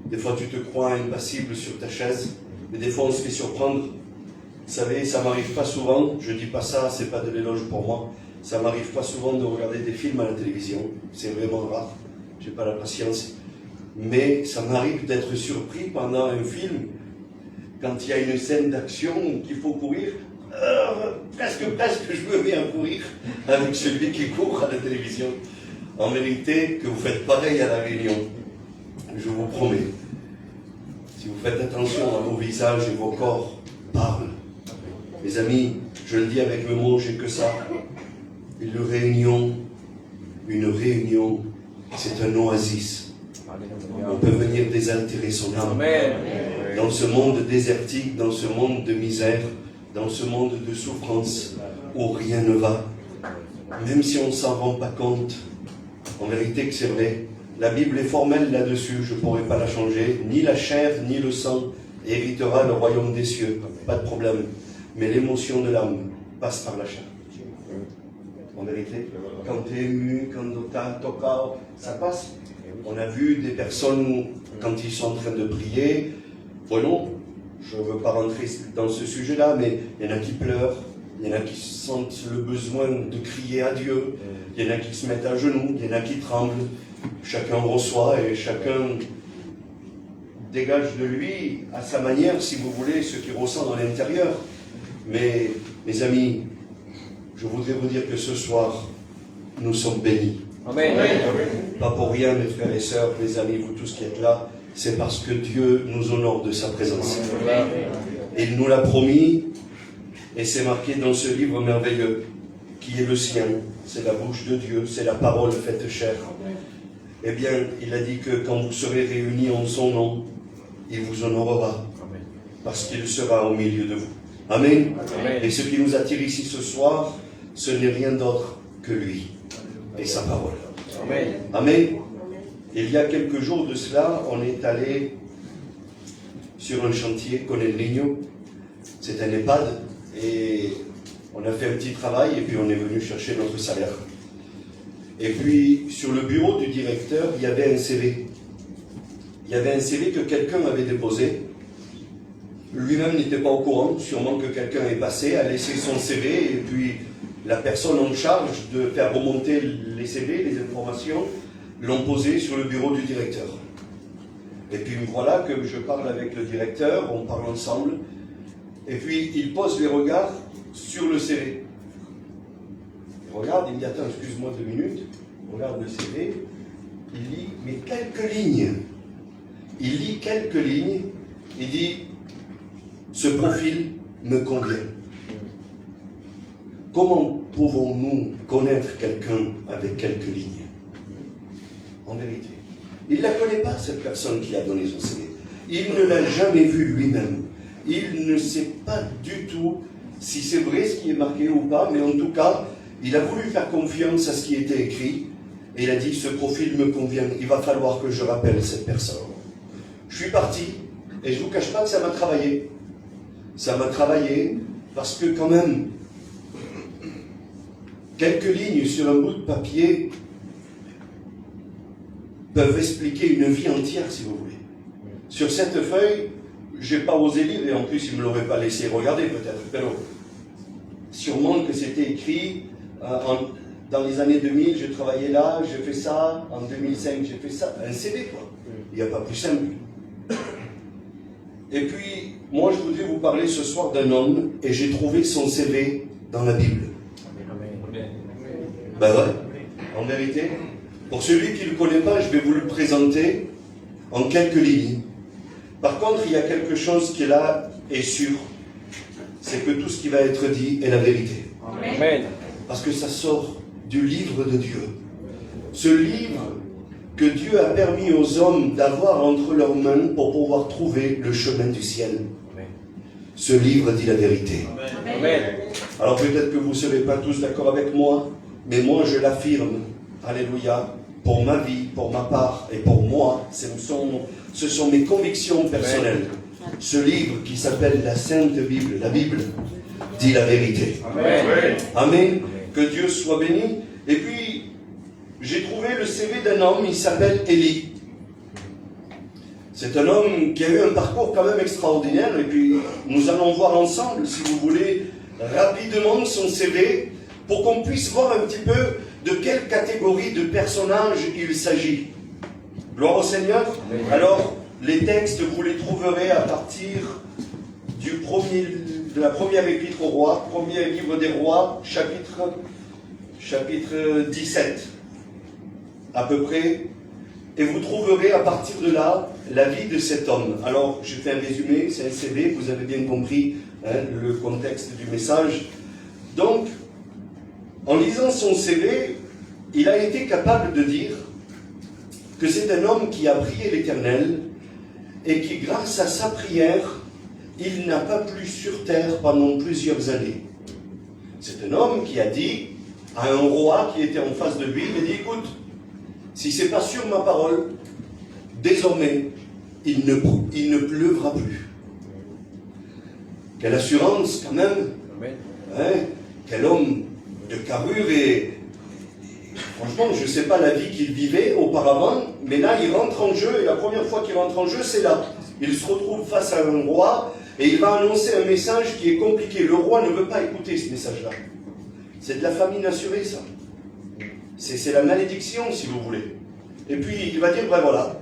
Des fois, tu te crois impassible sur ta chaise, mais des fois, on se fait surprendre. Vous savez, ça m'arrive pas souvent, je dis pas ça, c'est pas de l'éloge pour moi, ça m'arrive pas souvent de regarder des films à la télévision, c'est vraiment rare, j'ai pas la patience. Mais ça m'arrive d'être surpris pendant un film, quand il y a une scène d'action qu'il faut courir, presque je me mets à courir avec celui qui court à la télévision. En vérité, que vous faites pareil à la réunion, je vous promets. Si vous faites attention à vos visages et vos corps parlent. Mes amis, je le dis avec le mot, j'ai que ça. Une réunion, c'est un oasis. On peut venir désaltérer son âme. Dans ce monde désertique, dans ce monde de misère, dans ce monde de souffrance, où rien ne va. Même si on ne s'en rend pas compte, en vérité que c'est vrai. La Bible est formelle là-dessus, je ne pourrai pas la changer. Ni la chair, ni le sang héritera le royaume des cieux. Pas de problème. Mais l'émotion de l'âme passe par la chair. En vérité, quand tu es ému, quand tu as toca, ça passe. On a vu des personnes, quand ils sont en train de prier, bon, je ne veux pas rentrer dans ce sujet-là, mais il y en a qui pleurent, il y en a qui sentent le besoin de crier à Dieu, il y en a qui se mettent à genoux, il y en a qui tremblent. Chacun reçoit et chacun dégage de lui, à sa manière, si vous voulez, ce qu'il ressent dans l'intérieur. Mais, mes amis, je voudrais vous dire que ce soir, nous sommes bénis. Amen. Pas pour rien, mes frères et sœurs, mes amis, vous tous qui êtes là, c'est parce que Dieu nous honore de sa présence. Il nous l'a promis, et c'est marqué dans ce livre merveilleux, qui est le sien. C'est la bouche de Dieu, c'est la parole faite chair. Eh bien, il a dit que quand vous serez réunis en son nom, il vous honorera, parce qu'il sera au milieu de vous. Amen. Amen. Et ce qui nous attire ici ce soir, ce n'est rien d'autre que lui et sa parole. Amen. Amen. Il y a quelques jours de cela, on est allé sur un chantier, con el Niño. C'est un EHPAD, et on a fait un petit travail, et puis on est venu chercher notre salaire. Et puis, sur le bureau du directeur, il y avait un CV. Il y avait un CV que quelqu'un avait déposé. Lui-même n'était pas au courant, sûrement que quelqu'un est passé, a laissé son CV, et puis la personne en charge de faire remonter les CV, les informations, l'ont posé sur le bureau du directeur. Et puis voilà que je parle avec le directeur, on parle ensemble, et puis il pose les regards sur le CV. Il regarde, il me dit, attends, excuse-moi 2 minutes, il regarde le CV, il lit, mais quelques lignes. Il lit quelques lignes, il dit, ce profil me convient. Comment pouvons-nous connaître quelqu'un avec quelques lignes? En vérité. Il ne la connaît pas, cette personne qui a donné son CV. Il ne l'a jamais vu lui-même. Il ne sait pas du tout si c'est vrai ce qui est marqué ou pas, mais en tout cas, il a voulu faire confiance à ce qui était écrit, et il a dit, ce profil me convient, il va falloir que je rappelle cette personne. Je suis parti, et je ne vous cache pas que ça m'a travaillé. Ça m'a travaillé, parce que quand même, quelques lignes sur un bout de papier peuvent expliquer une vie entière, si vous voulez. Sur cette feuille, je n'ai pas osé lire, et en plus, il ne me l'aurait pas laissé regarder, peut-être. Pero, sûrement que c'était écrit, dans les années 2000, je travaillais là, je fais ça, en 2005, j'ai fait ça. Un CV, quoi. Il n'y a pas plus simple. Et puis, moi, je voudrais vous parler ce soir d'un homme, et j'ai trouvé son CV dans la Bible. Ben ouais, en vérité. Pour celui qui ne le connaît pas, je vais vous le présenter en quelques lignes. Par contre, il y a quelque chose qui est là et sûr, c'est que tout ce qui va être dit est la vérité. Amen. Parce que ça sort du livre de Dieu. Ce livre que Dieu a permis aux hommes d'avoir entre leurs mains pour pouvoir trouver le chemin du ciel. Ce livre dit la vérité. Amen. Alors peut-être que vous ne serez pas tous d'accord avec moi, mais moi je l'affirme, alléluia, pour ma vie, pour ma part et pour moi, ce sont mes convictions personnelles. Ce livre qui s'appelle la Sainte Bible, la Bible, dit la vérité. Amen. Amen. Que Dieu soit béni. Et puis, j'ai trouvé le CV d'un homme, il s'appelle Élie. C'est un homme qui a eu un parcours quand même extraordinaire, et puis nous allons voir ensemble, si vous voulez, rapidement son CV, pour qu'on puisse voir un petit peu de quelle catégorie de personnage il s'agit. Gloire au Seigneur. Alors, les textes, vous les trouverez à partir de la première épître aux rois, premier livre des rois, chapitre 17, à peu près. Et vous trouverez à partir de là la vie de cet homme. Alors, je fais un résumé, c'est un CV, vous avez bien compris le contexte du message. Donc, en lisant son CV, il a été capable de dire que c'est un homme qui a prié l'Éternel et qui, grâce à sa prière, il n'a pas plu sur terre pendant plusieurs années. C'est un homme qui a dit à un roi qui était en face de lui, il a dit, écoute, si ce n'est pas sur ma parole, désormais, il ne pleuvra plus. Quelle assurance quand même. Quel homme de carrure, et franchement, je ne sais pas la vie qu'il vivait auparavant, mais là, il rentre en jeu, et la première fois qu'il rentre en jeu, c'est là. Il se retrouve face à un roi, et il va annoncer un message qui est compliqué. Le roi ne veut pas écouter ce message-là. C'est de la famine assurée, ça. C'est la malédiction, si vous voulez. Et puis, il va dire, ben voilà,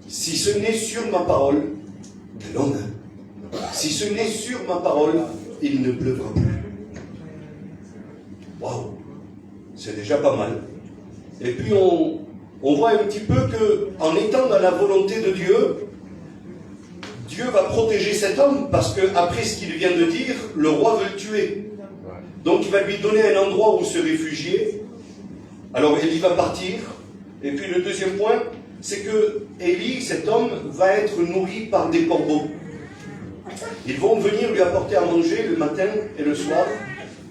si ce n'est sur ma parole, quel homme, si ce n'est sur ma parole, il ne pleuvra plus. Waouh, c'est déjà pas mal. Et puis, on voit un petit peu qu'en étant dans la volonté de Dieu, Dieu va protéger cet homme, parce qu'après ce qu'il vient de dire, le roi veut le tuer. Donc, il va lui donner un endroit où se réfugier. Alors, Élie va partir. Et puis, le deuxième point, c'est que Élie, cet homme, va être nourri par des corbeaux. Ils vont venir lui apporter à manger le matin et le soir,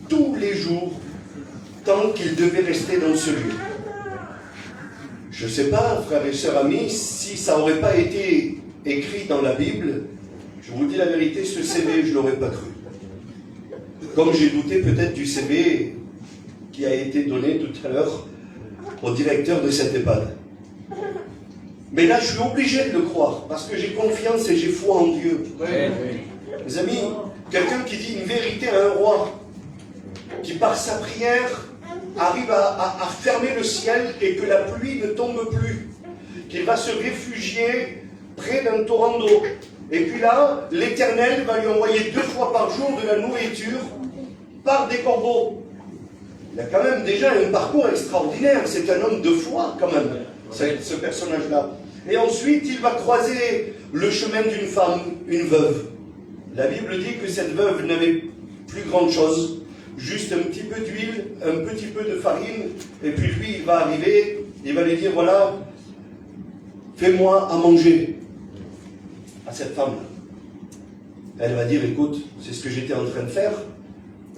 tous les jours, tant qu'il devait rester dans ce lieu. Je ne sais pas, frères et sœurs amis, si ça n'aurait pas été écrit dans la Bible, je vous dis la vérité, ce CV, je ne l'aurais pas cru. Comme j'ai douté peut-être du CV qui a été donné tout à l'heure au directeur de cette EHPAD. Mais là, je suis obligé de le croire, parce que j'ai confiance et j'ai foi en Dieu. Mes amis, quelqu'un qui dit une vérité à un roi, qui par sa prière arrive à fermer le ciel et que la pluie ne tombe plus, qu'il va se réfugier près d'un torrent d'eau. Et puis là, l'Éternel va lui envoyer 2 fois par jour de la nourriture par des corbeaux. Il a quand même déjà un parcours extraordinaire. C'est un homme de foi quand même, ce personnage-là. Et ensuite, il va croiser le chemin d'une femme, une veuve. La Bible dit que cette veuve n'avait plus grande chose, juste un petit peu d'huile, un petit peu de farine, et puis lui, il va arriver, il va lui dire, voilà, fais-moi à manger. À cette femme-là. Elle va dire, écoute, c'est ce que j'étais en train de faire,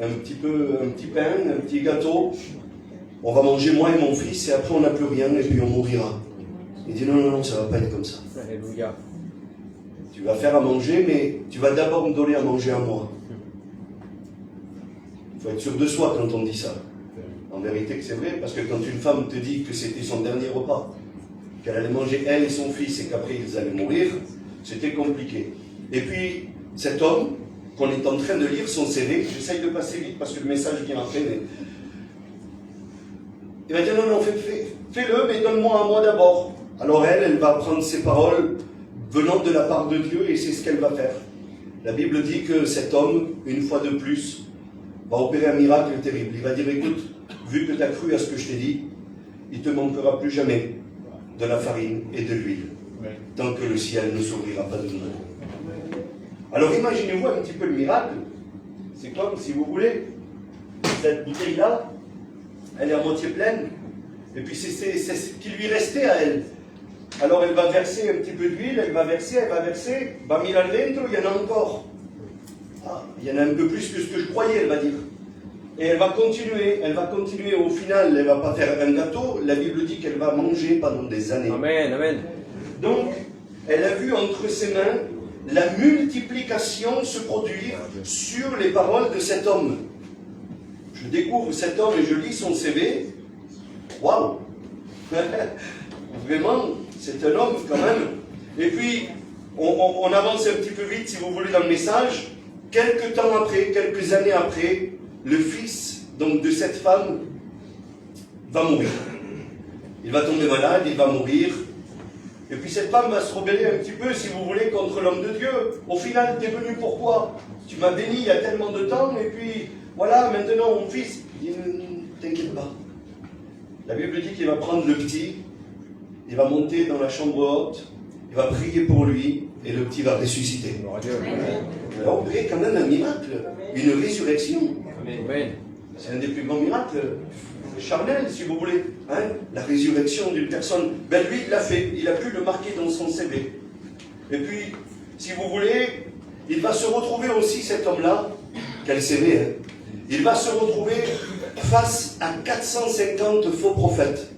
un petit pain, un petit gâteau. On va manger moi et mon fils et après on n'a plus rien et puis on mourira. Il dit non, ça va pas être comme ça. Alléluia. Tu vas faire à manger, mais tu vas d'abord me donner à manger à moi. Il faut être sûr de soi quand on dit ça. En vérité que c'est vrai, parce que quand une femme te dit que c'était son dernier repas, qu'elle allait manger elle et son fils et qu'après ils allaient mourir, c'était compliqué. Et puis, cet homme, qu'on est en train de lire son CV, j'essaye de passer vite parce que le message vient après, mais il va dire non, fais-le, mais donne-moi à moi d'abord. Alors elle va prendre ces paroles venant de la part de Dieu et c'est ce qu'elle va faire. La Bible dit que cet homme, une fois de plus, va opérer un miracle terrible. Il va dire, écoute, vu que tu as cru à ce que je t'ai dit, il ne te manquera plus jamais de la farine et de l'huile, tant que le ciel ne s'ouvrira pas de nouveau. Alors imaginez-vous un petit peu le miracle. C'est comme, si vous voulez, cette bouteille-là, elle est à moitié pleine, et puis c'est ce qui lui restait à elle. Alors elle va verser un petit peu d'huile, elle va verser, va mille al dentro, il y en a encore. Ah, il y en a un peu plus que ce que je croyais, elle va dire. Et elle va continuer, au final, elle ne va pas faire un gâteau, la Bible dit qu'elle va manger pendant des années. Amen, amen. Donc, elle a vu entre ses mains la multiplication se produire sur les paroles de cet homme. Je découvre cet homme et je lis son CV. Waouh! Vraiment, c'est un homme quand même. Et puis, on avance un petit peu vite, si vous voulez, dans le message. Quelques temps après, quelques années après, le fils donc, de cette femme va mourir. Il va tomber malade, il va mourir. Et puis cette femme va se rebeller un petit peu, si vous voulez, contre l'homme de Dieu. Au final, tu es venu pourquoi? Tu m'as béni il y a tellement de temps, et puis voilà, maintenant mon fils. Il dit, t'inquiète pas. La Bible dit qu'il va prendre le petit, il va monter dans la chambre haute, il va prier pour lui, et le petit va ressusciter. Alors, vous voyez quand même un miracle, une résurrection. Amen. C'est un des plus grands miracles charnels, si vous voulez. Hein? La résurrection d'une personne. Ben lui, il l'a fait. Il a pu le marquer dans son CV. Et puis, si vous voulez, il va se retrouver aussi, cet homme-là, quel CV, hein? Il va se retrouver face à 450 faux prophètes.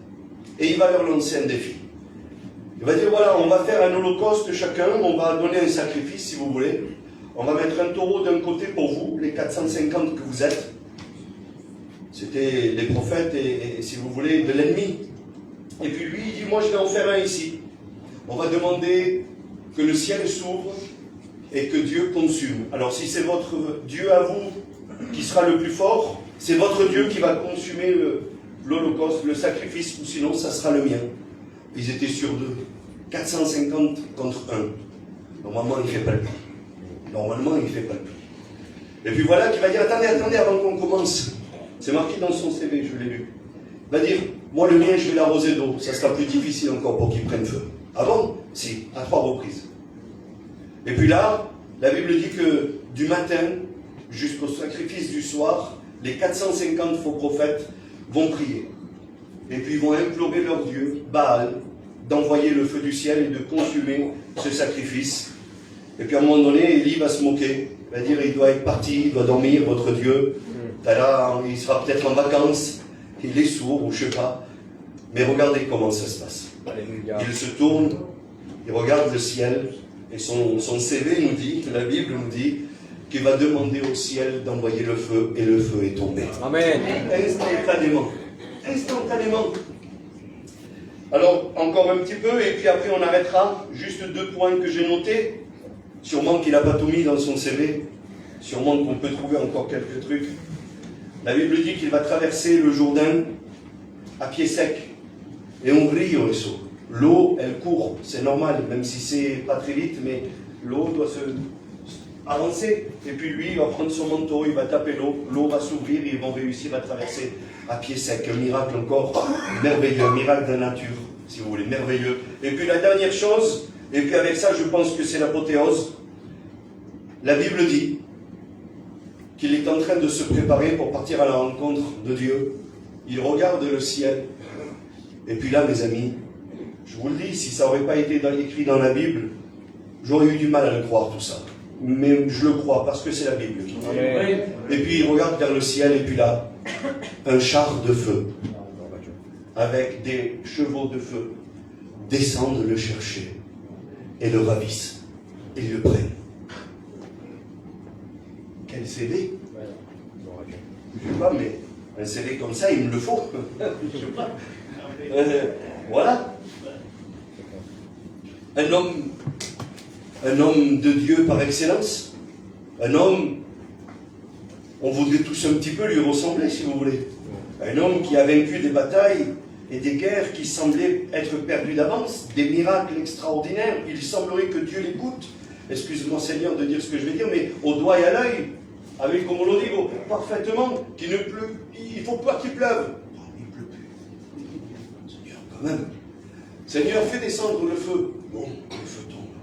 Et il va leur lancer un défi. Il va dire, voilà, on va faire un holocauste chacun, on va donner un sacrifice, si vous voulez. On va mettre un taureau d'un côté pour vous, les 450 que vous êtes. C'était les prophètes et, si vous voulez, de l'ennemi. Et puis lui, il dit, moi je vais en faire un ici. On va demander que le ciel s'ouvre et que Dieu consume. Alors si c'est votre Dieu à vous qui sera le plus fort, c'est votre Dieu qui va consumer l'holocauste, le sacrifice, ou sinon ça sera le mien. Ils étaient sur 2. 450 contre 1. Normalement, il ne fait pas le prix. Et puis voilà qu'il va dire, attendez, avant qu'on commence. C'est marqué dans son CV, je l'ai lu. Il va dire, moi le mien, je vais l'arroser d'eau. Ça sera plus difficile encore pour qu'il prenne feu. Ah bon? Si, à 3 reprises. Et puis là, la Bible dit que du matin jusqu'au sacrifice du soir, les 450 faux prophètes vont prier. Et puis ils vont implorer leur Dieu, Baal, d'envoyer le feu du ciel et de consumer ce sacrifice. Et puis à un moment donné, Élie va se moquer. Il va dire, il doit être parti, il doit dormir, votre Dieu. Là, il sera peut-être en vacances, il est sourd ou je ne sais pas. Mais regardez comment ça se passe. Alléluia. Il se tourne, il regarde le ciel, et son CV nous dit, la Bible nous dit, qu'il va demander au ciel d'envoyer le feu, et le feu est tombé. Amen. Instantanément. Alors, encore un petit peu, et puis après on arrêtera. Juste 2 points que j'ai notés. Sûrement qu'il n'a pas tout mis dans son CV. Sûrement qu'on peut trouver encore quelques trucs. La Bible dit qu'il va traverser le Jourdain à pied sec. Et on rio eso. L'eau, elle court, c'est normal, même si c'est pas très vite, mais l'eau doit se avancer. Et puis lui, il va prendre son manteau, il va taper l'eau, l'eau va s'ouvrir et ils vont réussir à traverser à pied sec. Un miracle encore merveilleux, un miracle de la nature, si vous voulez, merveilleux. Et puis la dernière chose, et puis avec ça, je pense que c'est l'apothéose. La Bible dit qu'il est en train de se préparer pour partir à la rencontre de Dieu. Il regarde le ciel. Et puis là, mes amis, je vous le dis, si ça n'aurait pas été écrit dans la Bible, j'aurais eu du mal à le croire tout ça. mais je le crois parce que c'est la Bible qui dit. Et puis il regarde vers le ciel et puis là, un char de feu avec des chevaux de feu descendent le chercher et le ravissent et le prennent. Quel CV? Je sais pas, mais un CV comme ça, il me le faut. Je sais pas. Voilà. Un homme de Dieu par excellence. Un homme, on voudrait tous un petit peu lui ressembler, si vous voulez. Un homme qui a vaincu des batailles et des guerres qui semblaient être perdues d'avance, des miracles extraordinaires. Il semblerait que Dieu l'écoute. Excuse-moi Seigneur de dire ce que je vais dire, mais au doigt et à l'œil, avec, comme on le dit, parfaitement, qu'il ne pleut, il faut pas qu'il pleuve. Oh, il ne pleut plus. Seigneur, quand même. Seigneur, fais descendre le feu. Bon, le feu tombe.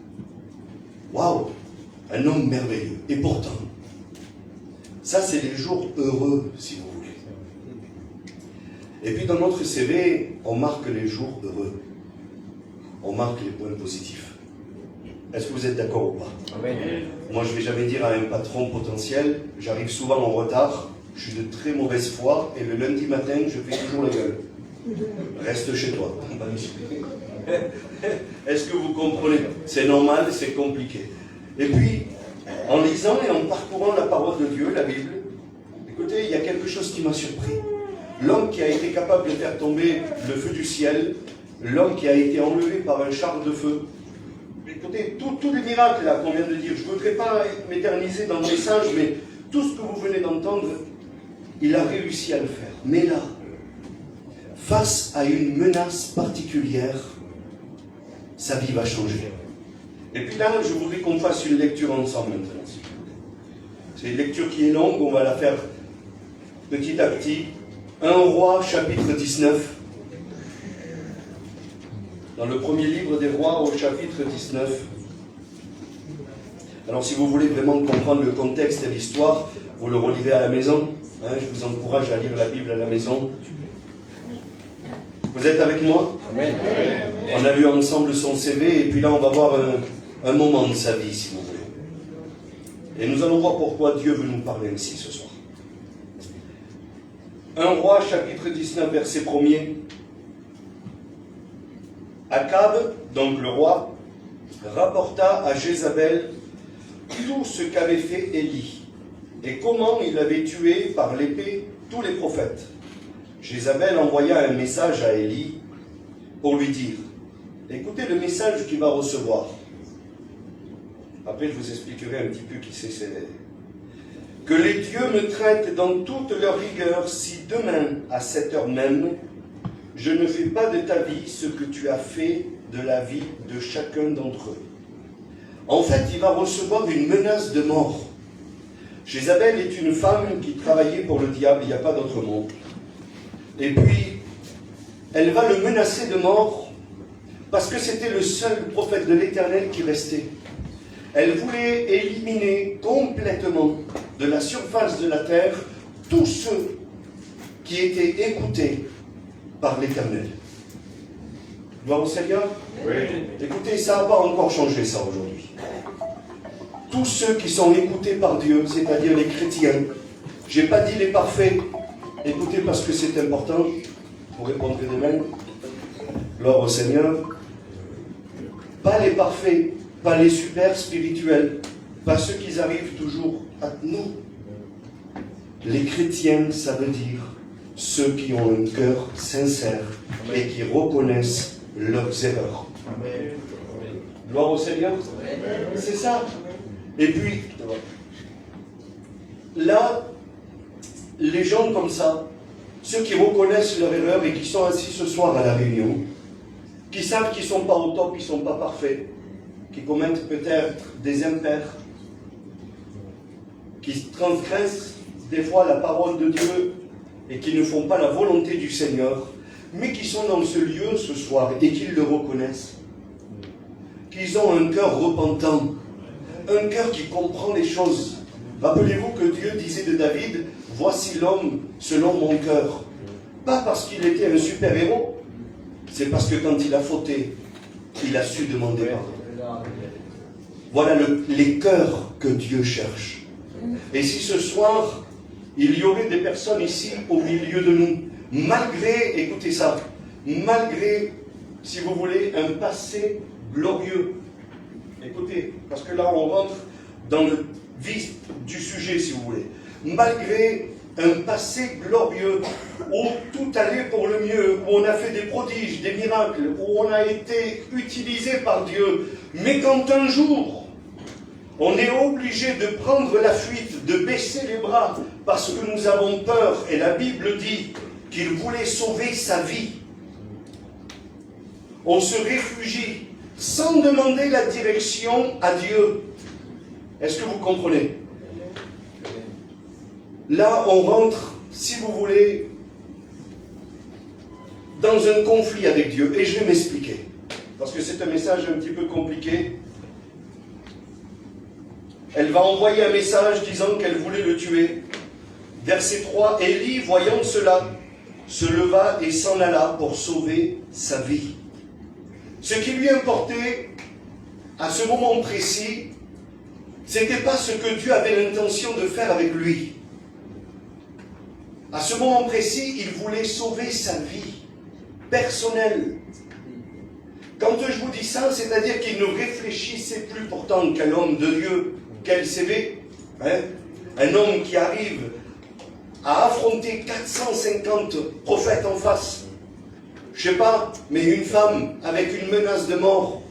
Waouh, un homme merveilleux. Et pourtant, ça c'est les jours heureux, si vous voulez. Et puis dans notre CV, on marque les jours heureux. On marque les points positifs. Est-ce que vous êtes d'accord ou pas? Amen. Moi, je ne vais jamais dire à un patron potentiel, j'arrive souvent en retard, je suis de très mauvaise foi, et le lundi matin, je fais toujours la gueule. Reste chez toi. Est-ce que vous comprenez? C'est normal, c'est compliqué. Et puis, en lisant et en parcourant la parole de Dieu, la Bible, écoutez, il y a quelque chose qui m'a surpris. L'homme qui a été capable de faire tomber le feu du ciel, l'homme qui a été enlevé par un char de feu. Écoutez, tous les miracles là qu'on vient de dire, je ne voudrais pas m'éterniser dans le message, mais tout ce que vous venez d'entendre, il a réussi à le faire. Mais là, face à une menace particulière, sa vie va changer. Et puis là, je voudrais qu'on fasse une lecture ensemble maintenant. C'est une lecture qui est longue, on va la faire petit à petit. 1 Roi, chapitre 19. Dans le premier livre des Rois, au chapitre 19. Alors si vous voulez vraiment comprendre le contexte et l'histoire, vous le relirez à la maison. Je vous encourage à lire la Bible à la maison. Vous êtes avec moi? Amen. On a lu ensemble son CV, et puis là on va voir un moment de sa vie, si vous voulez. Et nous allons voir pourquoi Dieu veut nous parler ainsi ce soir. 1 Roi, chapitre 19, verset 1er. Akab, donc le roi, rapporta à Jézabel tout ce qu'avait fait Élie et comment il avait tué par l'épée tous les prophètes. Jézabel envoya un message à Élie pour lui dire, écoutez le message qu'il va recevoir. Après je vous expliquerai un petit peu qui c'est. Que les dieux me traitent dans toute leur rigueur si demain à cette heure même je ne fais pas de ta vie ce que tu as fait de la vie de chacun d'entre eux. En fait, il va recevoir une menace de mort. Jézabel est une femme qui travaillait pour le diable, il n'y a pas d'autre mot. Et puis, elle va le menacer de mort parce que c'était le seul prophète de l'Éternel qui restait. Elle voulait éliminer complètement de la surface de la terre tous ceux qui étaient écoutés par l'Éternel. Gloire au Seigneur. Oui. Écoutez, ça n'a pas encore changé ça aujourd'hui. Tous ceux qui sont écoutés par Dieu, c'est-à-dire les chrétiens, je n'ai pas dit les parfaits, écoutez parce que c'est important, pour répondre des mains. Gloire au Seigneur. Pas les parfaits, pas les super spirituels, pas ceux qui arrivent toujours à nous. Les chrétiens, ça veut dire ceux qui ont un cœur sincère et qui reconnaissent leurs erreurs. Amen. Gloire au Seigneur. C'est ça. Et puis, là, les gens comme ça, ceux qui reconnaissent leur erreur et qui sont assis ce soir à la réunion, qui savent qu'ils ne sont pas au top, qu'ils ne sont pas parfaits, qui commettent peut-être des impairs, qui transgressent des fois la parole de Dieu et qui ne font pas la volonté du Seigneur, mais qui sont dans ce lieu ce soir et qu'ils le reconnaissent, qu'ils ont un cœur repentant, un cœur qui comprend les choses. Rappelez-vous que Dieu disait de David, « Voici l'homme selon mon cœur ». Pas parce qu'il était un super-héros, c'est parce que quand il a fauté, il a su demander pardon. Voilà les cœurs que Dieu cherche. Et si ce soir, il y aurait des personnes ici au milieu de nous, malgré, écoutez ça, malgré, si vous voulez, un passé glorieux. Écoutez, parce que là on rentre dans le vif du sujet, si vous voulez. Malgré un passé glorieux, où tout allait pour le mieux, où on a fait des prodiges, des miracles, où on a été utilisé par Dieu, mais quand un jour, on est obligé de prendre la fuite, de baisser les bras, parce que nous avons peur, et la Bible dit qu'il voulait sauver sa vie, on se réfugie sans demander la direction à Dieu. Est-ce que vous comprenez? Là, on rentre, si vous voulez, dans un conflit avec Dieu. Et je vais m'expliquer. Parce que c'est un message un petit peu compliqué. Elle va envoyer un message disant qu'elle voulait le tuer. Verset 3, Élie, voyant cela, se leva et s'en alla pour sauver sa vie. Ce qui lui importait, à ce moment précis, c'était pas ce que Dieu avait l'intention de faire avec lui. À ce moment précis, il voulait sauver sa vie personnelle. Quand je vous dis ça, c'est-à-dire qu'il ne réfléchissait plus pourtant qu'un homme de Dieu. Quel CV, hein? Un homme qui arrive à affronter 450 prophètes en face. Je sais pas, mais une femme avec une menace de mort.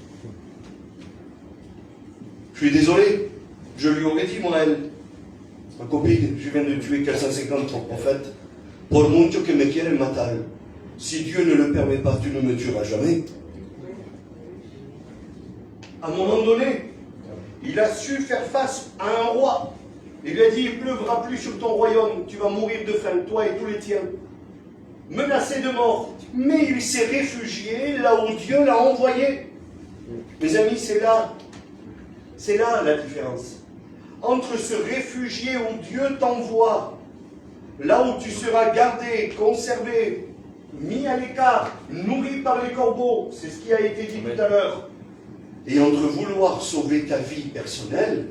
Je suis désolé, je lui aurais dit, moi, elle, ma copine, je viens de tuer 450 prophètes. Por mucho que me quieren matar, si Dieu ne le permet pas, tu ne me tueras jamais. À un moment donné, il a su faire face à un roi. Il lui a dit, il ne pleuvra plus sur ton royaume, tu vas mourir de faim, toi et tous les tiens. Menacé de mort. Mais il s'est réfugié là où Dieu l'a envoyé. Mes amis, c'est là la différence. Entre se réfugier où Dieu t'envoie, là où tu seras gardé, conservé, mis à l'écart, nourri par les corbeaux, c'est ce qui a été dit tout à l'heure, et entre vouloir sauver ta vie personnelle,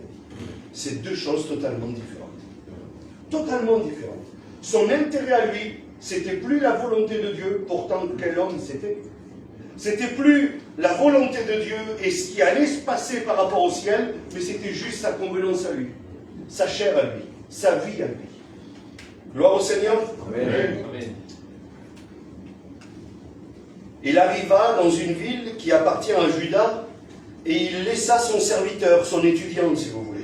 c'est deux choses totalement différentes. Totalement différentes. Son intérêt à lui, c'était plus la volonté de Dieu, pourtant quel homme c'était. C'était plus la volonté de Dieu et ce qui allait se passer par rapport au ciel, mais c'était juste sa convenance à lui, sa chair à lui, sa vie à lui. Gloire au Seigneur. Amen. Amen. Il arriva dans une ville qui appartient à Juda et il laissa son serviteur, son étudiant, si vous voulez.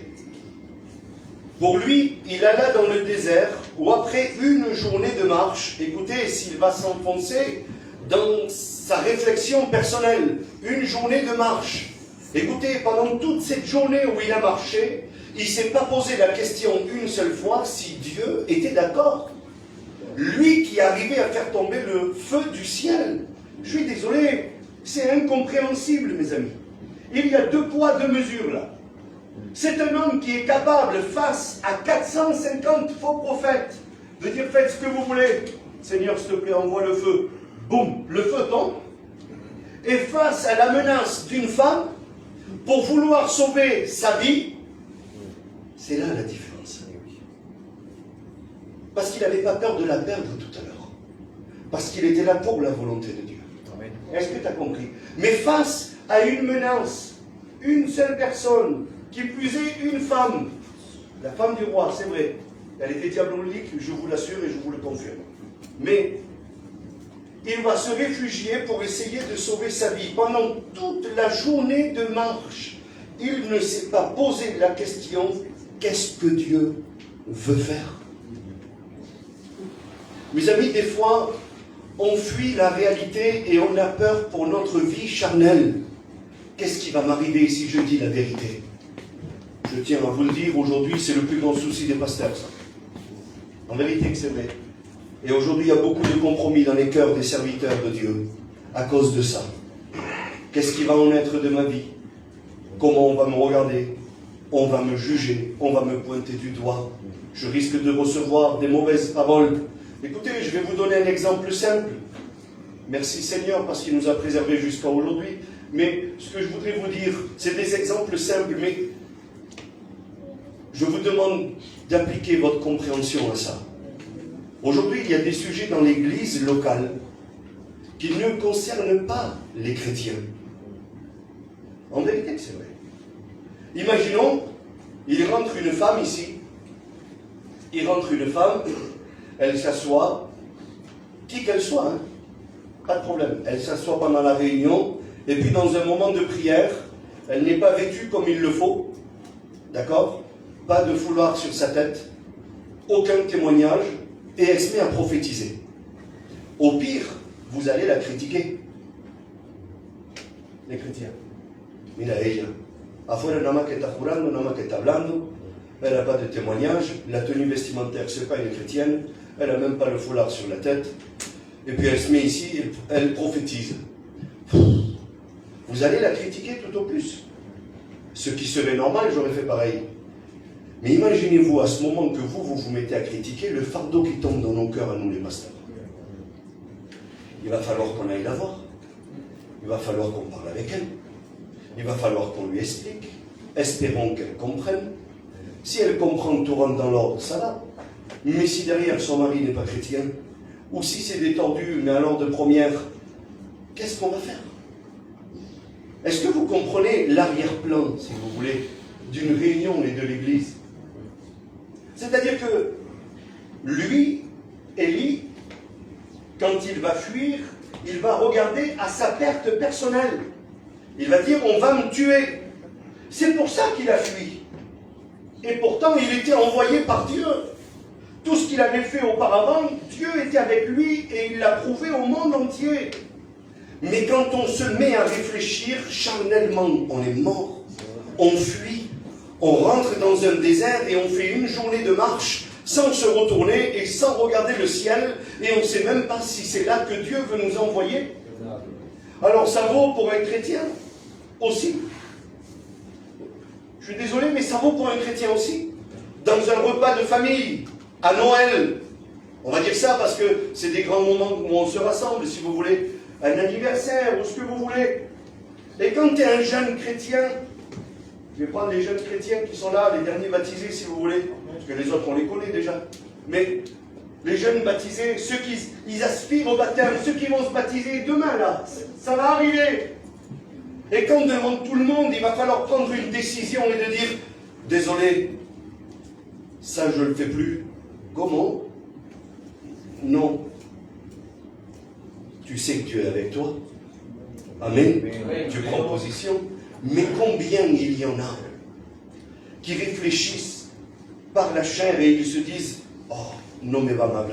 Pour lui, il alla dans le désert où après une journée de marche, écoutez, s'il va s'enfoncer dans sa réflexion personnelle, une journée de marche. Écoutez, pendant toute cette journée où il a marché, il ne s'est pas posé la question une seule fois si Dieu était d'accord. Lui qui arrivait à faire tomber le feu du ciel. Je suis désolé, c'est incompréhensible, mes amis. Il y a deux poids, deux mesures là. C'est un homme qui est capable, face à 450 faux prophètes, de dire faites ce que vous voulez. Seigneur, s'il te plaît, envoie le feu. Boum, le feu tombe. Et face à la menace d'une femme, pour vouloir sauver sa vie, c'est là la différence. Parce qu'il n'avait pas peur de la perdre tout à l'heure. Parce qu'il était là pour la volonté de Dieu. Est-ce que tu as compris? Mais face à une menace, une seule personne, qui plus est une femme, la femme du roi, c'est vrai, elle était diabolique, je vous l'assure et je vous le confirme. Mais il va se réfugier pour essayer de sauver sa vie. Pendant toute la journée de marche, il ne s'est pas posé la question, qu'est-ce que Dieu veut faire? Mes amis, des fois, on fuit la réalité et on a peur pour notre vie charnelle. Qu'est-ce qui va m'arriver si je dis la vérité? Je tiens à vous le dire, aujourd'hui, c'est le plus grand souci des pasteurs, ça. En vérité que c'est vrai. Et aujourd'hui, il y a beaucoup de compromis dans les cœurs des serviteurs de Dieu à cause de ça. Qu'est-ce qui va en être de ma vie? Comment on va me regarder? On va me juger, on va me pointer du doigt. Je risque de recevoir des mauvaises paroles. Écoutez, je vais vous donner un exemple simple. Merci Seigneur parce qu'il nous a préservés jusqu'à aujourd'hui. Mais ce que je voudrais vous dire, c'est des exemples simples, mais je vous demande d'appliquer votre compréhension à ça. Aujourd'hui, il y a des sujets dans l'église locale qui ne concernent pas les chrétiens. En vérité, c'est vrai. Imaginons, il rentre une femme ici. Il rentre une femme, elle s'assoit, qui qu'elle soit, hein, pas de problème. Elle s'assoit pendant la réunion, et puis dans un moment de prière, elle n'est pas vêtue comme il le faut, d'accord? Pas de foulard sur sa tête, aucun témoignage, et elle se met à prophétiser. Au pire, vous allez la critiquer. Les chrétiens. Mira ella, afuera nada más que está jurando, nada más que está hablando, elle n'a pas de témoignage, la tenue vestimentaire, c'est pas une chrétienne, elle n'a même pas le foulard sur la tête, et puis elle se met ici, elle prophétise. Vous allez la critiquer tout au plus. Ce qui serait normal, j'aurais fait pareil. Mais imaginez-vous à ce moment que vous mettez à critiquer le fardeau qui tombe dans nos cœurs à nous les pasteurs. Il va falloir qu'on aille la voir. Il va falloir qu'on parle avec elle. Il va falloir qu'on lui explique. Espérons qu'elle comprenne. Si elle comprend, tout rentre dans l'ordre, ça va. Mais si derrière son mari n'est pas chrétien, ou si c'est détordu, mais alors de première, qu'est-ce qu'on va faire? Est-ce que vous comprenez l'arrière-plan, si vous voulez, d'une réunion et de l'Église? C'est-à-dire que lui, Élie, quand il va fuir, il va regarder à sa perte personnelle. Il va dire, on va me tuer. C'est pour ça qu'il a fui. Et pourtant, il était envoyé par Dieu. Tout ce qu'il avait fait auparavant, Dieu était avec lui et il l'a prouvé au monde entier. Mais quand on se met à réfléchir charnellement, on est mort, on fuit, on rentre dans un désert et on fait une journée de marche sans se retourner et sans regarder le ciel et on ne sait même pas si c'est là que Dieu veut nous envoyer. Alors ça vaut pour un chrétien aussi. Je suis désolé, mais ça vaut pour un chrétien aussi. Dans un repas de famille, à Noël, on va dire ça parce que c'est des grands moments où on se rassemble, si vous voulez, un anniversaire ou ce que vous voulez. Et quand tu es un jeune chrétien, je vais prendre les jeunes chrétiens qui sont là, les derniers baptisés si vous voulez, parce que les autres on les connaît déjà, mais les jeunes baptisés, ceux qui ils aspirent au baptême, ceux qui vont se baptiser demain là, ça va arriver. Et quand devant tout le monde, il va falloir prendre une décision et de dire, désolé, ça je ne le fais plus. Comment? Non. Tu sais que Dieu est avec toi. Amen. Tu prends position. Mais combien il y en a qui réfléchissent par la chair et ils se disent, oh, non me va mal,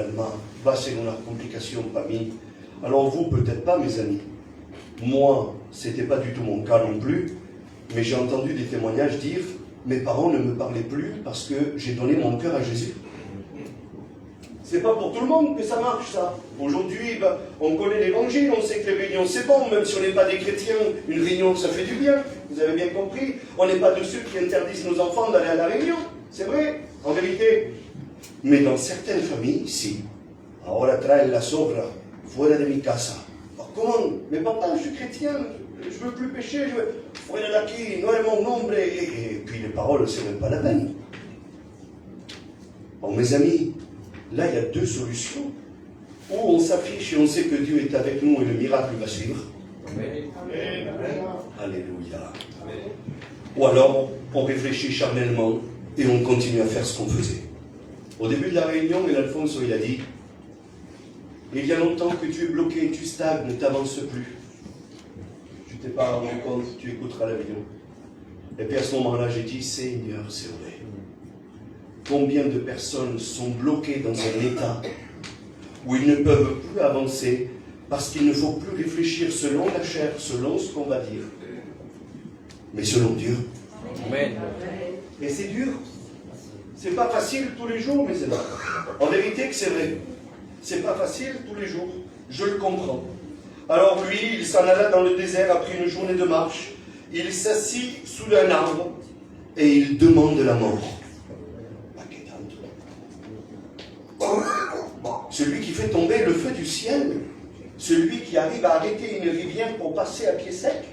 va ser una complication para mí. Alors vous, peut-être pas, mes amis. Moi, c'était pas du tout mon cas non plus, mais j'ai entendu des témoignages dire, mes parents ne me parlaient plus parce que j'ai donné mon cœur à Jésus. C'est pas pour tout le monde que ça marche, ça. Aujourd'hui, on connaît l'évangile, on sait que les réunions c'est bon, même si on n'est pas des chrétiens, une réunion ça fait du bien, vous avez bien compris. On n'est pas de ceux qui interdisent nos enfants d'aller à la réunion, c'est vrai, en vérité. Mais dans certaines familles, si. Ahora trae la sobra fuera de mi casa. Alors, comment? Mais papa, je suis chrétien, je veux plus pécher, je veux... Fuera de aquí, no es mon nombre. Et puis les paroles, c'est même pas la peine. Bon, mes amis, là, il y a deux solutions. Ou on s'affiche et on sait que Dieu est avec nous et le miracle va suivre. Amen. Alléluia. Ou alors, on réfléchit charnellement et on continue à faire ce qu'on faisait. Au début de la réunion, Alfonso, il a dit, il y a longtemps que tu es bloqué, tu stagnes, ne t'avances plus. Tu t'es pas rendu compte, tu écouteras la vidéo. Et puis à ce moment-là, j'ai dit, Seigneur, c'est vrai. Combien de personnes sont bloquées dans un état où ils ne peuvent plus avancer parce qu'il ne faut plus réfléchir selon la chair, selon ce qu'on va dire, mais selon Dieu. Amen. Et c'est dur. C'est pas facile tous les jours, mes amis. En vérité que c'est vrai. C'est pas facile tous les jours. Je le comprends. Alors lui, il s'en alla dans le désert après une journée de marche. Il s'assit sous un arbre et il demande la mort. Celui qui fait tomber le feu du ciel, celui qui arrive à arrêter une rivière pour passer à pied sec,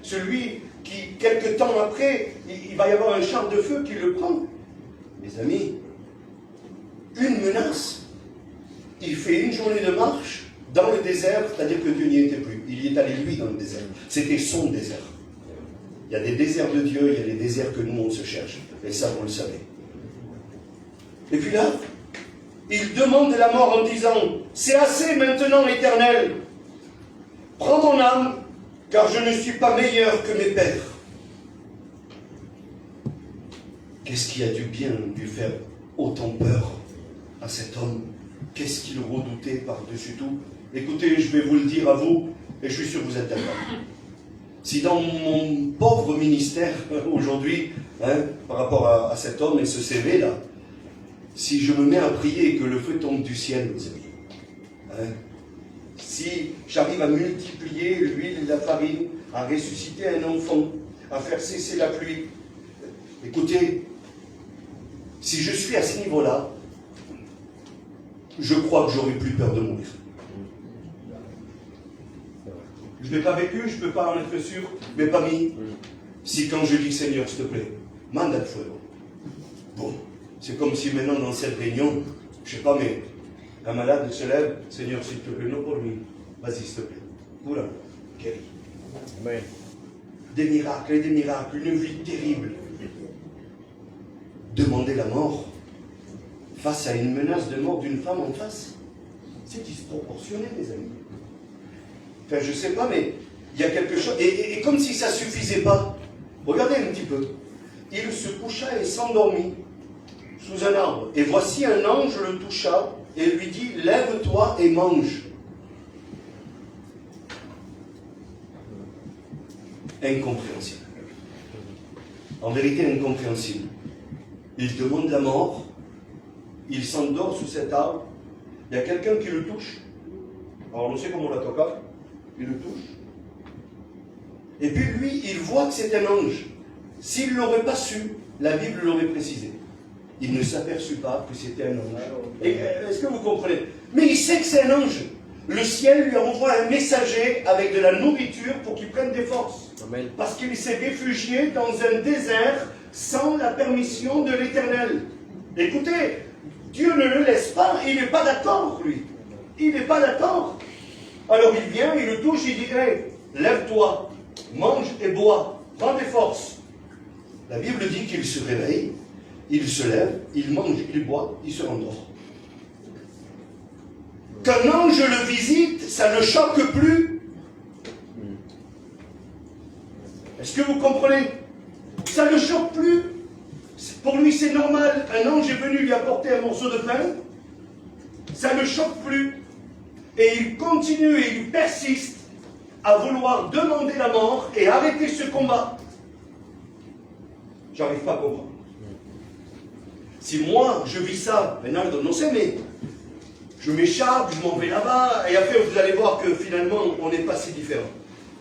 celui qui, quelque temps après, il va y avoir un char de feu qui le prend. Mes amis, une menace, il fait une journée de marche dans le désert, c'est-à-dire que Dieu n'y était plus. Il y est allé lui dans le désert. C'était son désert. Il y a des déserts de Dieu, il y a des déserts que nous on se cherche. Et ça, vous le savez. Et puis là, il demande la mort en disant, c'est assez maintenant, Éternel. Prends mon âme, car je ne suis pas meilleur que mes pères. Qu'est-ce qui a dû bien lui faire autant peur à cet homme? Qu'est-ce qu'il redoutait par-dessus tout? Écoutez, je vais vous le dire à vous, et je suis sûr que vous êtes d'accord. Si dans mon pauvre ministère aujourd'hui, par rapport à cet homme et ce CV-là, si je me mets à prier et que le feu tombe du ciel, mes amis, si j'arrive à multiplier l'huile et la farine, à ressusciter un enfant, à faire cesser la pluie, écoutez, si je suis à ce niveau-là, je crois que j'aurai plus peur de mourir. Je n'ai pas vécu, je ne peux pas en être sûr, mais parmi, si quand je dis Seigneur, s'il te plaît, manda de fuego. Bon, c'est comme si maintenant dans cette réunion, je ne sais pas, mais un malade se lève, Seigneur, s'il te plaît, non pour lui, vas-y, s'il te plaît. Oula, guéri. Amen. Des miracles et des miracles, une vie terrible. Demander la mort face à une menace de mort d'une femme en face, c'est disproportionné, mes amis. Enfin, je ne sais pas, mais il y a quelque chose. Et comme si ça ne suffisait pas, regardez un petit peu. Il se coucha et s'endormit sous un arbre. Et voici un ange le toucha et lui dit, lève-toi et mange. Incompréhensible. En vérité, incompréhensible. Il demande la mort, il s'endort sous cet arbre, il y a quelqu'un qui le touche. Alors on sait comment on la toque, il le touche. Et puis lui, il voit que c'est un ange. S'il ne l'aurait pas su, la Bible l'aurait précisé. Il ne s'aperçut pas que c'était un ange. Et est-ce que vous comprenez? Mais il sait que c'est un ange. Le ciel lui envoie un messager avec de la nourriture pour qu'il prenne des forces. Amen. Parce qu'il s'est réfugié dans un désert sans la permission de l'Éternel. Écoutez, Dieu ne le laisse pas, il n'est pas d'accord, lui. Il n'est pas d'accord. Alors il vient, il le touche, il dit, hey, lève-toi, mange et bois, prends des forces. La Bible dit qu'il se réveille, il se lève, il mange, il boit, il se rendort. Qu'un ange le visite, ça ne choque plus. Est-ce que vous comprenez? Ça ne choque plus. Pour lui, c'est normal. Un ange est venu lui apporter un morceau de pain. Ça ne choque plus. Et il continue et il persiste à vouloir demander la mort et arrêter ce combat. J'arrive pas à comprendre. Si moi, je vis ça, maintenant, non c'est, mais je m'échappe, je m'en vais là-bas, et après, vous allez voir que finalement, on n'est pas si différents.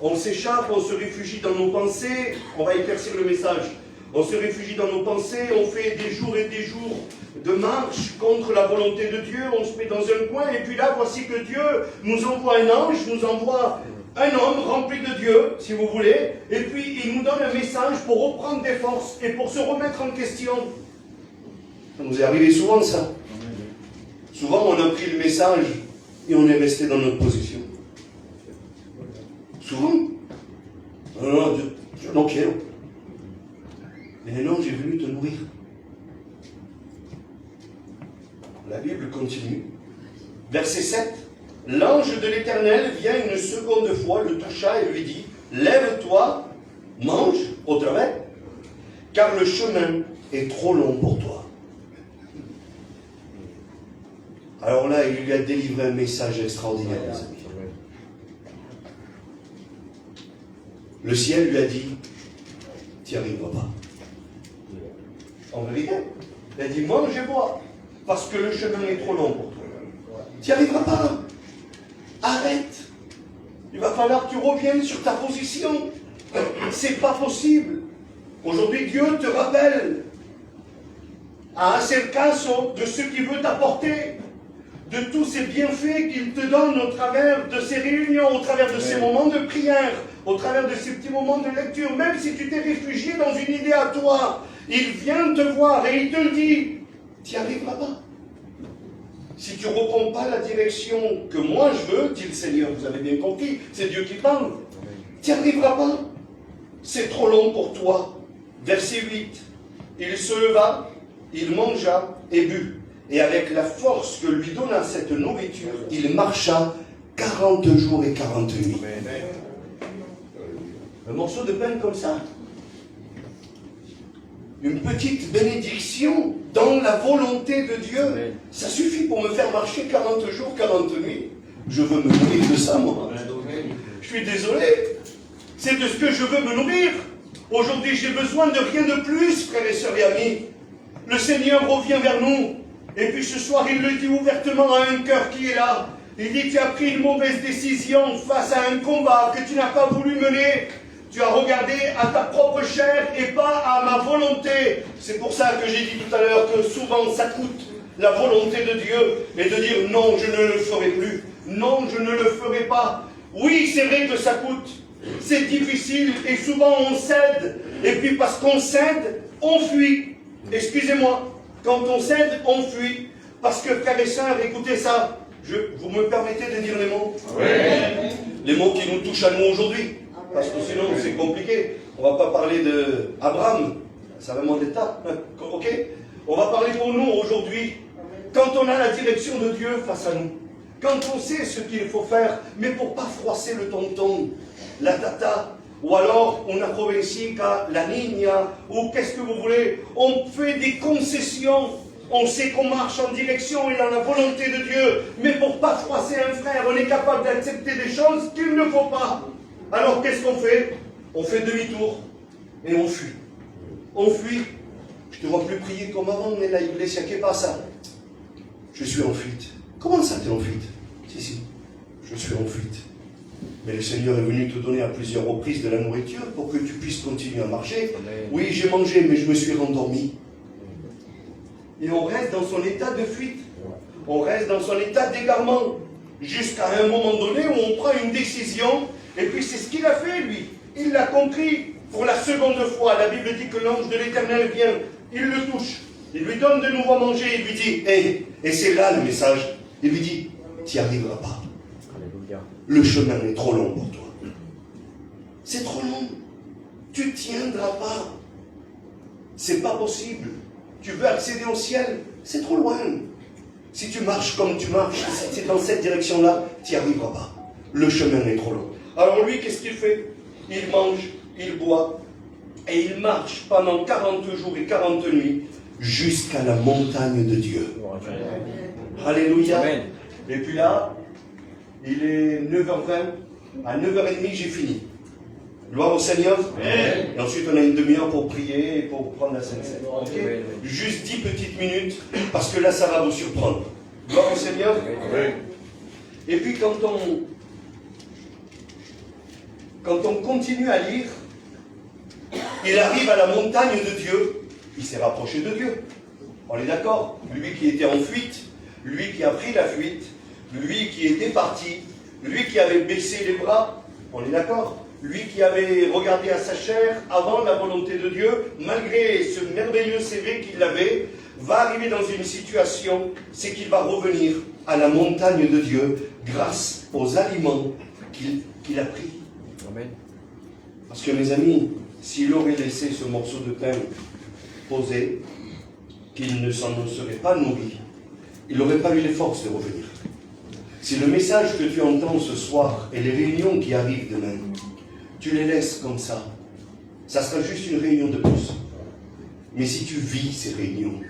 On s'échappe, on se réfugie dans nos pensées, on va éclaircir le message. On se réfugie dans nos pensées, on fait des jours et des jours de marche contre la volonté de Dieu, on se met dans un coin, et puis là, voici que Dieu nous envoie un ange, nous envoie un homme rempli de Dieu, si vous voulez, et puis il nous donne un message pour reprendre des forces et pour se remettre en question. Ça nous est arrivé souvent, ça. Souvent, on a pris le message et on est resté dans notre position. Souvent. Non, Dieu non quiero. Mais non, j'ai venu te nourrir. La Bible continue. Verset 7. L'ange de l'Éternel vient une seconde fois, le toucha et lui dit, lève-toi, mange, au travail, car le chemin est trop long pour toi. Alors là, il lui a délivré un message extraordinaire, les amis. Le ciel lui a dit, tu n'y arriveras pas. En vérité, il a dit, mange et bois, parce que le chemin est trop long pour toi. Tu n'y arriveras pas. Arrête. Il va falloir que tu reviennes sur ta position. C'est pas possible. Aujourd'hui, Dieu te rappelle à hacer caso de ce qu'il veut t'apporter, de tous ces bienfaits qu'il te donne au travers de ces réunions, au travers de ces moments de prière, au travers de ces petits moments de lecture, même si tu t'es réfugié dans une idée à toi, il vient te voir et il te dit, tu n'y arriveras pas. Si tu ne reprends pas la direction que moi je veux, dit le Seigneur, vous avez bien compris, c'est Dieu qui parle, tu n'y arriveras pas. C'est trop long pour toi. Verset 8, il se leva, il mangea et but. Et avec la force que lui donna cette nourriture, il marcha 40 jours et 40 nuits. Un morceau de pain comme ça. Une petite bénédiction dans la volonté de Dieu. Ça suffit pour me faire marcher 40 jours, 40 nuits. Je veux me nourrir de ça, moi. Je suis désolé. C'est de ce que je veux me nourrir. Aujourd'hui, j'ai besoin de rien de plus, frères et sœurs et amis. Le Seigneur revient vers nous. Et puis ce soir, il le dit ouvertement à un cœur qui est là. Il dit, tu as pris une mauvaise décision face à un combat que tu n'as pas voulu mener. Tu as regardé à ta propre chair et pas à ma volonté. C'est pour ça que j'ai dit tout à l'heure que souvent ça coûte la volonté de Dieu et de dire non, je ne le ferai plus. Non, je ne le ferai pas. Oui, c'est vrai que ça coûte. C'est difficile et souvent on cède. Et puis parce qu'on cède, on fuit. Excusez-moi, quand on cède, on fuit. Parce que frères et sœurs, écoutez ça. Vous me permettez de dire les mots? Oui. Les mots qui nous touchent à nous aujourd'hui. Parce que sinon c'est compliqué. On ne va pas parler d'Abraham. Ça va demander ça. Ok? On va parler pour nous aujourd'hui. Quand on a la direction de Dieu face à nous. Quand on sait ce qu'il faut faire, mais pour ne pas froisser le tonton, la tata, ou alors on a provincica, la niña, ou qu'est-ce que vous voulez, on fait des concessions, on sait qu'on marche en direction et dans la volonté de Dieu, mais pour ne pas froisser un frère, on est capable d'accepter des choses qu'il ne faut pas. Alors qu'est-ce qu'on fait? On fait demi-tour et on fuit. On fuit. Je ne te vois plus prier comme avant, mais la iglesia, qu'est pas ça? Je suis en fuite. Comment ça, tu es en fuite? Si, je suis en fuite. Mais le Seigneur est venu te donner à plusieurs reprises de la nourriture pour que tu puisses continuer à marcher. Oui, j'ai mangé, mais je me suis rendormi. Et on reste dans son état de fuite. On reste dans son état d'égarement. Jusqu'à un moment donné où on prend une décision. Et puis c'est ce qu'il a fait, lui. Il l'a compris pour la seconde fois. La Bible dit que l'ange de l'Éternel vient. Il le touche. Il lui donne de nouveau à manger. Il lui dit, hey, et c'est là le message. Il lui dit, tu n'y arriveras pas. Alléluia. Le chemin est trop long pour toi. C'est trop long. Tu ne tiendras pas. C'est pas possible. Tu veux accéder au ciel, c'est trop loin. Si tu marches comme tu marches, si tu es dans cette direction-là, tu n'y arriveras pas. Le chemin est trop long. Alors lui, qu'est-ce qu'il fait? Il mange, il boit, et il marche pendant 40 jours et 40 nuits jusqu'à la montagne de Dieu. Alléluia. Amen. Et puis là, il est 9h20. À 9h30, j'ai fini. Gloire au Seigneur. Amen. Et ensuite, on a une demi-heure pour prier et pour prendre la Sainte Seine. Okay? Juste 10 petites minutes, parce que là, ça va vous surprendre. Gloire au Seigneur. Amen. Et puis, quand on continue à lire, il arrive à la montagne de Dieu. Il s'est rapproché de Dieu. On est d'accord? Lui qui était en fuite, lui qui a pris la fuite, lui qui était parti, lui qui avait baissé les bras. On est d'accord? Lui qui avait regardé à sa chair avant la volonté de Dieu, malgré ce merveilleux CV qu'il avait, va arriver dans une situation, c'est qu'il va revenir à la montagne de Dieu grâce aux aliments qu'il a pris. Amen. Parce que mes amis, s'il aurait laissé ce morceau de pain posé, qu'il ne s'en serait pas nourri, il n'aurait pas eu les forces de revenir. Si le message que tu entends ce soir et les réunions qui arrivent demain, tu les laisses comme ça, ça sera juste une réunion de plus. Mais si tu vis ces réunions,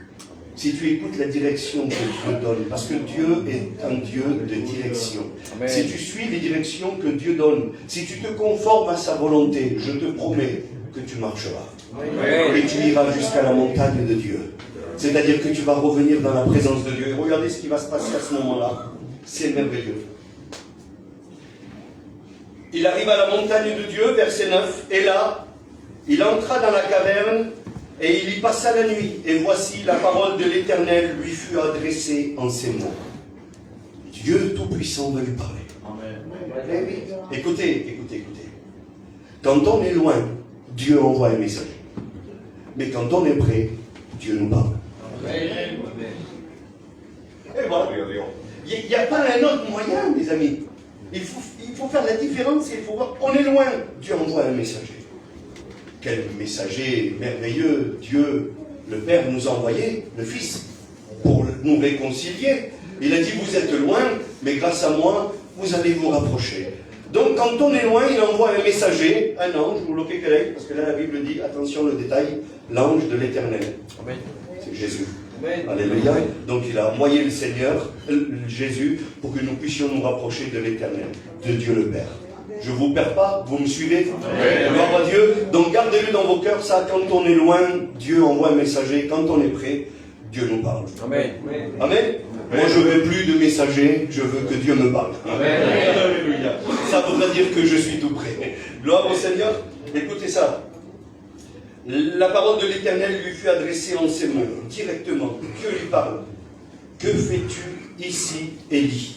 si tu écoutes la direction que Dieu donne, parce que Dieu est un Dieu de direction. Amen. Si tu suis les directions que Dieu donne, si tu te conformes à sa volonté, je te promets que tu marcheras. Amen. Et tu iras jusqu'à la montagne de Dieu. C'est-à-dire que tu vas revenir dans la présence de Dieu. Et regardez ce qui va se passer à ce moment-là. C'est merveilleux. Il arrive à la montagne de Dieu, verset 9, et là, il entra dans la caverne, et il y passa la nuit. Et voici, la parole de l'Éternel lui fut adressée en ces mots. Dieu Tout-Puissant va lui parler. Amen. Écoutez. Quand on est loin, Dieu envoie un messager. Mais quand on est près, Dieu nous parle. Et voilà. Il n'y a pas un autre moyen, mes amis. Il faut faire la différence, il faut voir. On est loin, Dieu envoie un messager. Quel messager merveilleux, Dieu, le Père, nous a envoyé, le Fils, pour nous réconcilier. Il a dit, vous êtes loin, mais grâce à moi, vous allez vous rapprocher. Donc, quand on est loin, il envoie un messager, un ange, ou l'opékelek, parce que là, la Bible dit, attention, le détail, l'ange de l'Éternel. C'est Jésus. Alléluia. Donc, il a envoyé le Seigneur, Jésus, pour que nous puissions nous rapprocher de l'Éternel, de Dieu le Père. Je ne vous perds pas, vous me suivez? Gloire à Dieu. Donc, gardez-le dans vos cœurs, ça, quand on est loin, Dieu envoie un messager, quand on est près, Dieu nous parle. Amen. Amen. Moi, je ne veux plus de messager, je veux que Dieu me parle. Amen. Alléluia. Ça voudra dire que je suis tout près. Gloire au Seigneur. Écoutez ça. La parole de l'Éternel lui fut adressée en ces mots, directement. Dieu lui parle. Que fais-tu ici, Élie?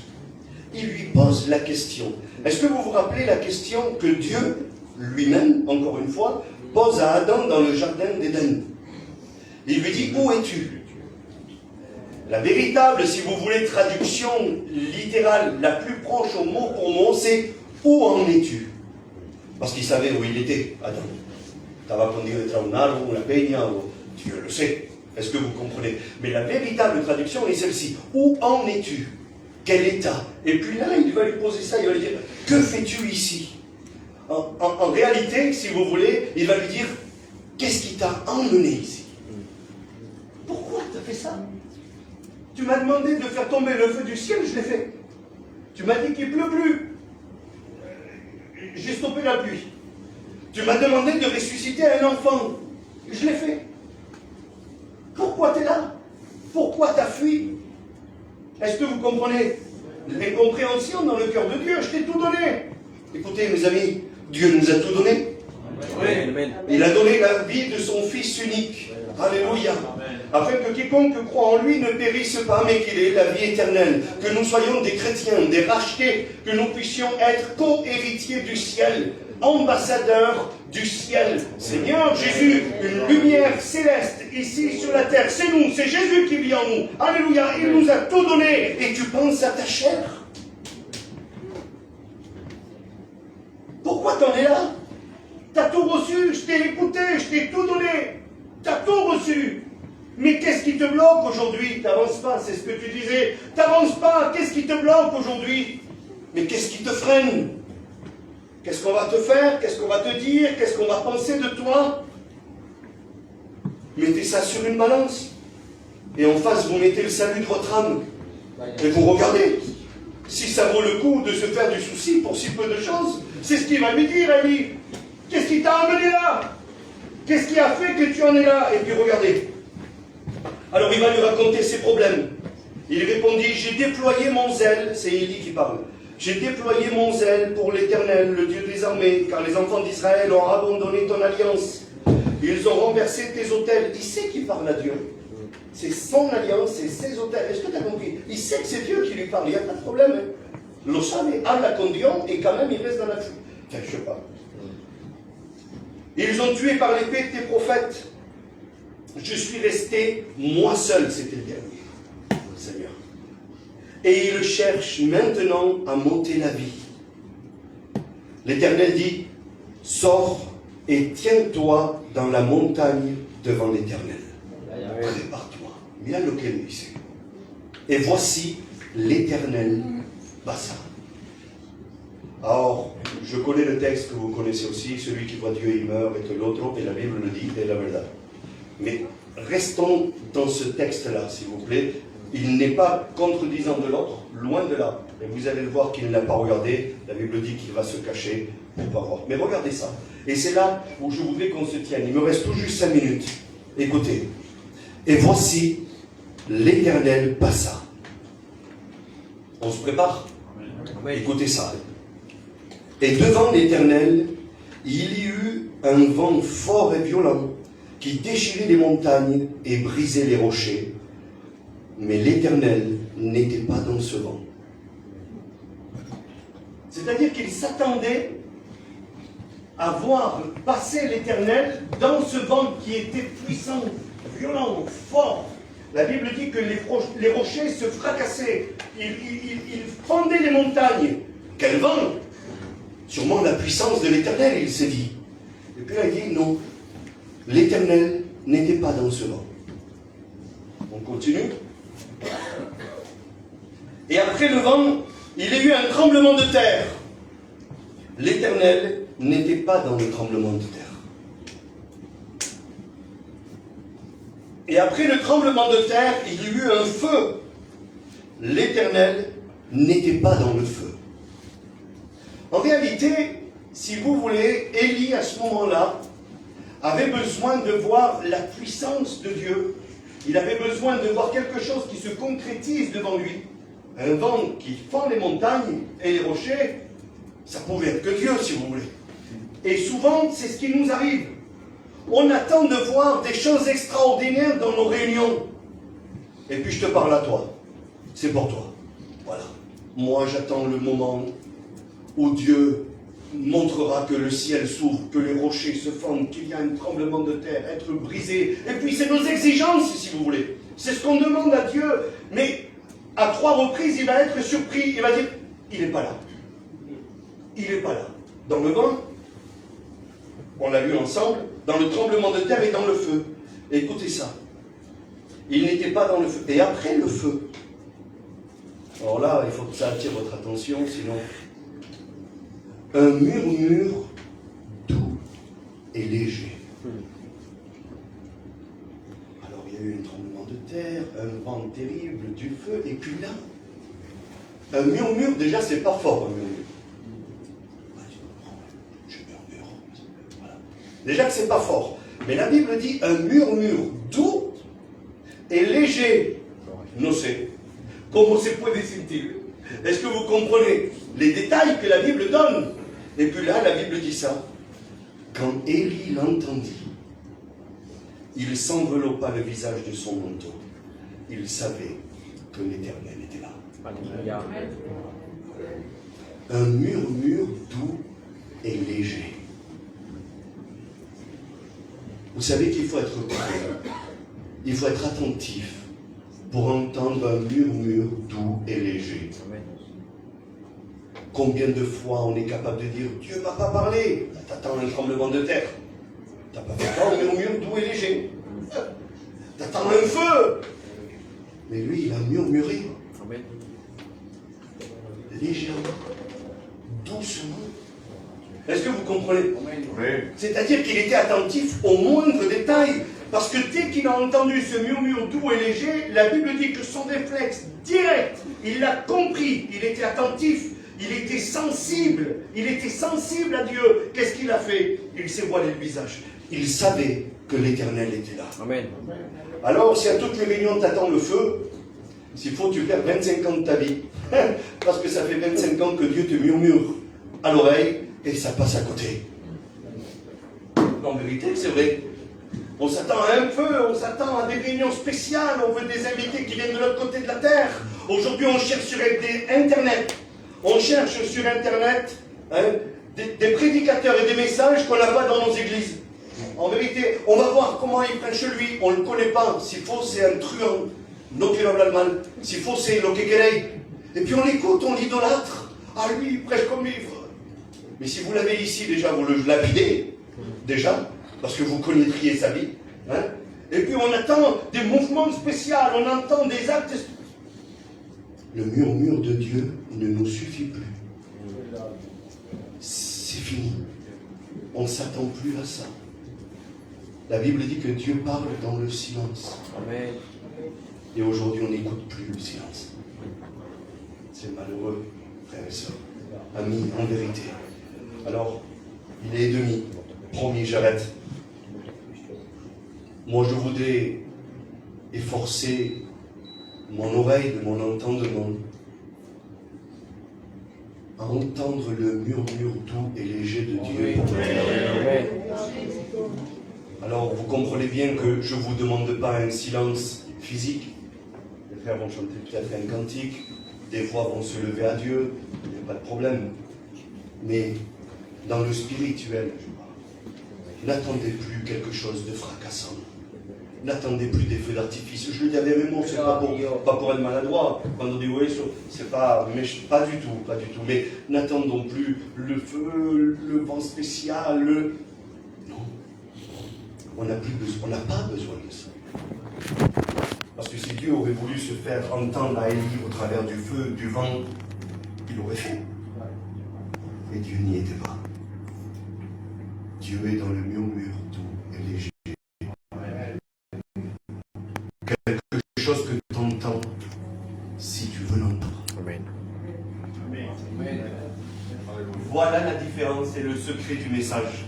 Il lui pose la question. Est-ce que vous vous rappelez la question que Dieu, lui-même, encore une fois, pose à Adam dans le jardin d'Éden? Il lui dit, où es-tu? La véritable, si vous voulez, traduction littérale, la plus proche au mot pour mot, c'est où en es-tu? Parce qu'il savait où il était, Adam. Estaba escondido detrás de un arbre, una peña, Dieu le sait. Est-ce que vous comprenez? Mais la véritable traduction est celle-ci. Où en es-tu? Quel état? Et puis là, il va lui poser ça, il va lui dire, que fais-tu ici? En réalité, si vous voulez, il va lui dire, qu'est-ce qui t'a emmené ici? Pourquoi tu as fait ça? Tu m'as demandé de faire tomber le feu du ciel, je l'ai fait. Tu m'as dit qu'il ne pleut plus. J'ai stoppé la pluie. Tu m'as demandé de ressusciter un enfant. Je l'ai fait. Pourquoi tu es là? Pourquoi tu as fui? Est-ce que vous comprenez? L'incompréhension dans le cœur de Dieu, je t'ai tout donné. Écoutez, mes amis, Dieu nous a tout donné. Il a donné la vie de son Fils unique. Alléluia. Afin que quiconque croit en lui ne périsse pas, mais qu'il ait la vie éternelle. Que nous soyons des chrétiens, des rachetés, que nous puissions être co-héritiers du ciel, ambassadeurs du ciel. Seigneur Jésus, une lumière céleste ici sur la terre. C'est nous, c'est Jésus qui vit en nous. Alléluia, il nous a tout donné. Et tu penses à ta chair? Pourquoi t'en es là? T'as tout reçu, je t'ai écouté, je t'ai tout donné. T'as tout reçu. Mais qu'est-ce qui te bloque aujourd'hui? T'avances pas, c'est ce que tu disais. T'avances pas, qu'est-ce qui te bloque aujourd'hui? Mais qu'est-ce qui te freine? Qu'est-ce qu'on va te faire? Qu'est-ce qu'on va te dire? Qu'est-ce qu'on va penser de toi? Mettez ça sur une balance. Et en face, vous mettez le salut de votre âme. Et vous regardez. Si ça vaut le coup de se faire du souci pour si peu de choses, c'est ce qu'il va lui dire, Élie. Qu'est-ce qui t'a amené là? Qu'est-ce qui a fait que tu en es là? Et puis regardez. Alors il va lui raconter ses problèmes. Il répondit, j'ai déployé mon zèle, c'est Élie qui parle. J'ai déployé mon zèle pour l'Éternel, le Dieu des armées, car les enfants d'Israël ont abandonné ton alliance. Ils ont renversé tes autels. Il sait qu'il parle à Dieu. C'est son alliance, c'est ses autels. Est-ce que tu as compris? Il sait que c'est Dieu qui lui parle, il n'y a pas de problème. Lo sabe, habla con Dieu, et quand même il reste dans la fuite. Enfin, je sais pas. Ils ont tué par l'épée tes prophètes. Je suis resté, moi seul, c'était le dernier, Seigneur. Et ils cherchent maintenant à m'ôter la vie. L'Éternel dit, sors et tiens-toi dans la montagne devant l'Éternel. Prépare-toi. Mira lo que él dice. Et voici l'Éternel passa. Alors, je connais le texte que vous connaissez aussi, celui qui voit Dieu il meurt et que l'autre, et la Bible le dit, et la verdad. Mais restons dans ce texte-là, s'il vous plaît. Il n'est pas contredisant de l'autre, loin de là. Et vous allez le voir qu'il ne l'a pas regardé. La Bible dit qu'il va se cacher pour ne pas voir. Mais regardez ça. Et c'est là où je voudrais qu'on se tienne. Il me reste tout juste 5 minutes. Écoutez. Et voici, l'Éternel passa. On se prépare? Écoutez ça. Et devant l'Éternel, il y eut un vent fort et violent qui déchirait les montagnes et brisait les rochers. Mais l'Éternel n'était pas dans ce vent. C'est-à-dire qu'il s'attendait à voir passer l'Éternel dans ce vent qui était puissant, violent, fort. La Bible dit que les rochers se fracassaient, ils fendaient les montagnes. Quel vent! Sûrement la puissance de l'Éternel, il s'est dit. Et puis là, il dit non. L'Éternel n'était pas dans ce vent. On continue. Et après le vent, il y a eu un tremblement de terre. L'Éternel n'était pas dans le tremblement de terre. Et après le tremblement de terre, il y a eu un feu. L'Éternel n'était pas dans le feu. En réalité, si vous voulez, Élie, à ce moment-là, avait besoin de voir la puissance de Dieu. Il avait besoin de voir quelque chose qui se concrétise devant lui. Un vent qui fend les montagnes et les rochers, ça pouvait être que Dieu, si vous voulez. Et souvent, c'est ce qui nous arrive. On attend de voir des choses extraordinaires dans nos réunions. Et puis je te parle à toi. C'est pour toi. Voilà. Moi, j'attends le moment où Dieu montrera que le ciel s'ouvre, que les rochers se fendent, qu'il y a un tremblement de terre, être brisé. Et puis c'est nos exigences, si vous voulez. C'est ce qu'on demande à Dieu. Mais à 3 reprises, il va être surpris. Il va dire, il n'est pas là. Il n'est pas là. Dans le vent, on l'a lu ensemble, dans le tremblement de terre et dans le feu. Et écoutez ça. Il n'était pas dans le feu. Et après le feu. Alors là, il faut que ça attire votre attention, sinon... Un murmure doux et léger. Alors il y a eu un tremblement de terre, un vent terrible, du feu, et puis là, un murmure, déjà c'est pas fort un murmure. Je murmure. Voilà. Déjà que c'est pas fort. Mais la Bible dit un murmure doux et léger. No sé. ¿Cómo se puede sentir? Est-ce que vous comprenez les détails que la Bible donne? Et puis là, la Bible dit ça. Quand Élie l'entendit, il s'enveloppa le visage de son manteau. Il savait que l'Éternel était là. Un murmure doux et léger. Vous savez qu'il faut être prêt, il faut être attentif pour entendre un murmure doux et léger. Combien de fois on est capable de dire « Dieu ne m'a pas parlé !» T'attends un tremblement de terre. T'as pas fait un murmure doux et léger. T'attends un feu. Mais lui, il a murmuré. Légèrement. Doucement. Est-ce que vous comprenez? Oui. C'est-à-dire qu'il était attentif aux moindres détails. Parce que dès qu'il a entendu ce murmure doux et léger, la Bible dit que son réflexe direct, il l'a compris, il était attentif. Il était sensible à Dieu. Qu'est-ce qu'il a fait? Il s'est voilé le visage. Il savait que l'Éternel était là. Amen. Alors, si à toutes les réunions t'attends le feu, s'il faut, tu perds 25 ans de ta vie. Parce que ça fait 25 ans que Dieu te murmure à l'oreille et ça passe à côté. En vérité, c'est vrai. On s'attend à un feu, on s'attend à des réunions spéciales, on veut des invités qui viennent de l'autre côté de la terre. Aujourd'hui, on cherche sur Internet. On cherche sur Internet des prédicateurs et des messages qu'on n'a pas dans nos églises. En vérité, on va voir comment il prêche lui. On ne le connaît pas. S'il faut, c'est un truand. S'il faut, c'est l'Okekelei. Et puis on l'écoute, on l'idolâtre. Ah, lui, il prêche comme livre. Mais si vous l'avez ici, déjà, vous le lapidez. Déjà, parce que vous connaîtriez sa vie. Et puis on attend des mouvements spéciaux. On entend des actes. Le murmure de Dieu ne nous suffit plus. C'est fini. On ne s'attend plus à ça. La Bible dit que Dieu parle dans le silence. Amen. Et aujourd'hui, on n'écoute plus le silence. C'est malheureux, frères et sœurs. Amis, en vérité. Alors, il est demi. Promis, j'arrête. Moi, je voudrais efforcer mon oreille de mon entendement à entendre le murmure doux et léger de Dieu. Amen. Alors, vous comprenez bien que je ne vous demande pas un silence physique. Les frères vont chanter peut-être un cantique, des voix vont se lever à Dieu, il n'y a pas de problème. Mais dans le spirituel, je parle. N'attendez plus quelque chose de fracassant. N'attendez plus des feux d'artifice. Je le dis avec mes mots, c'est pas pour être maladroit. Quand on dit oui, c'est pas, mais pas du tout, pas du tout. Mais n'attendons plus le feu, le vent spécial, non. On n'a pas besoin de ça. Parce que si Dieu aurait voulu se faire entendre à Élie au travers du feu, du vent, il l'aurait fait. Et Dieu n'y était pas. Dieu est dans le murmure doux et léger. Quelque chose que tu entends, si tu veux l'entendre. Amen. Voilà la différence et le secret du message.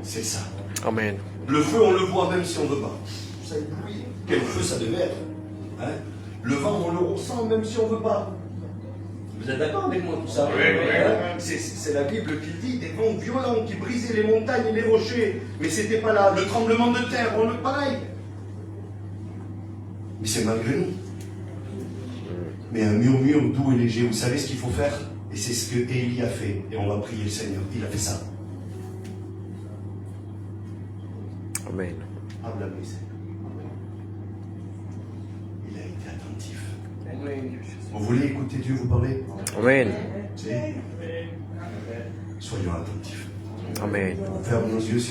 C'est ça. Amen. Le feu, on le voit même si on ne veut pas. Vous savez, oui, quel feu ça devait être. Hein? Le vent, on le ressent même si on ne veut pas. Vous êtes d'accord avec moi tout ça? Hein? C'est la Bible qui dit, des vents violents qui brisaient les montagnes et les rochers. Mais c'était pas là. Le tremblement de terre, on le pareil. Mais c'est malgré nous. Mais un murmure doux et léger, vous savez ce qu'il faut faire? Et c'est ce que Élie a fait. Et on va prier le Seigneur. Il a fait ça. Amen. Háblame, Seigneur. Il a été attentif. Vous voulez écouter Dieu vous parler? Amen. Soyons attentifs. Amen. On ferme nos yeux.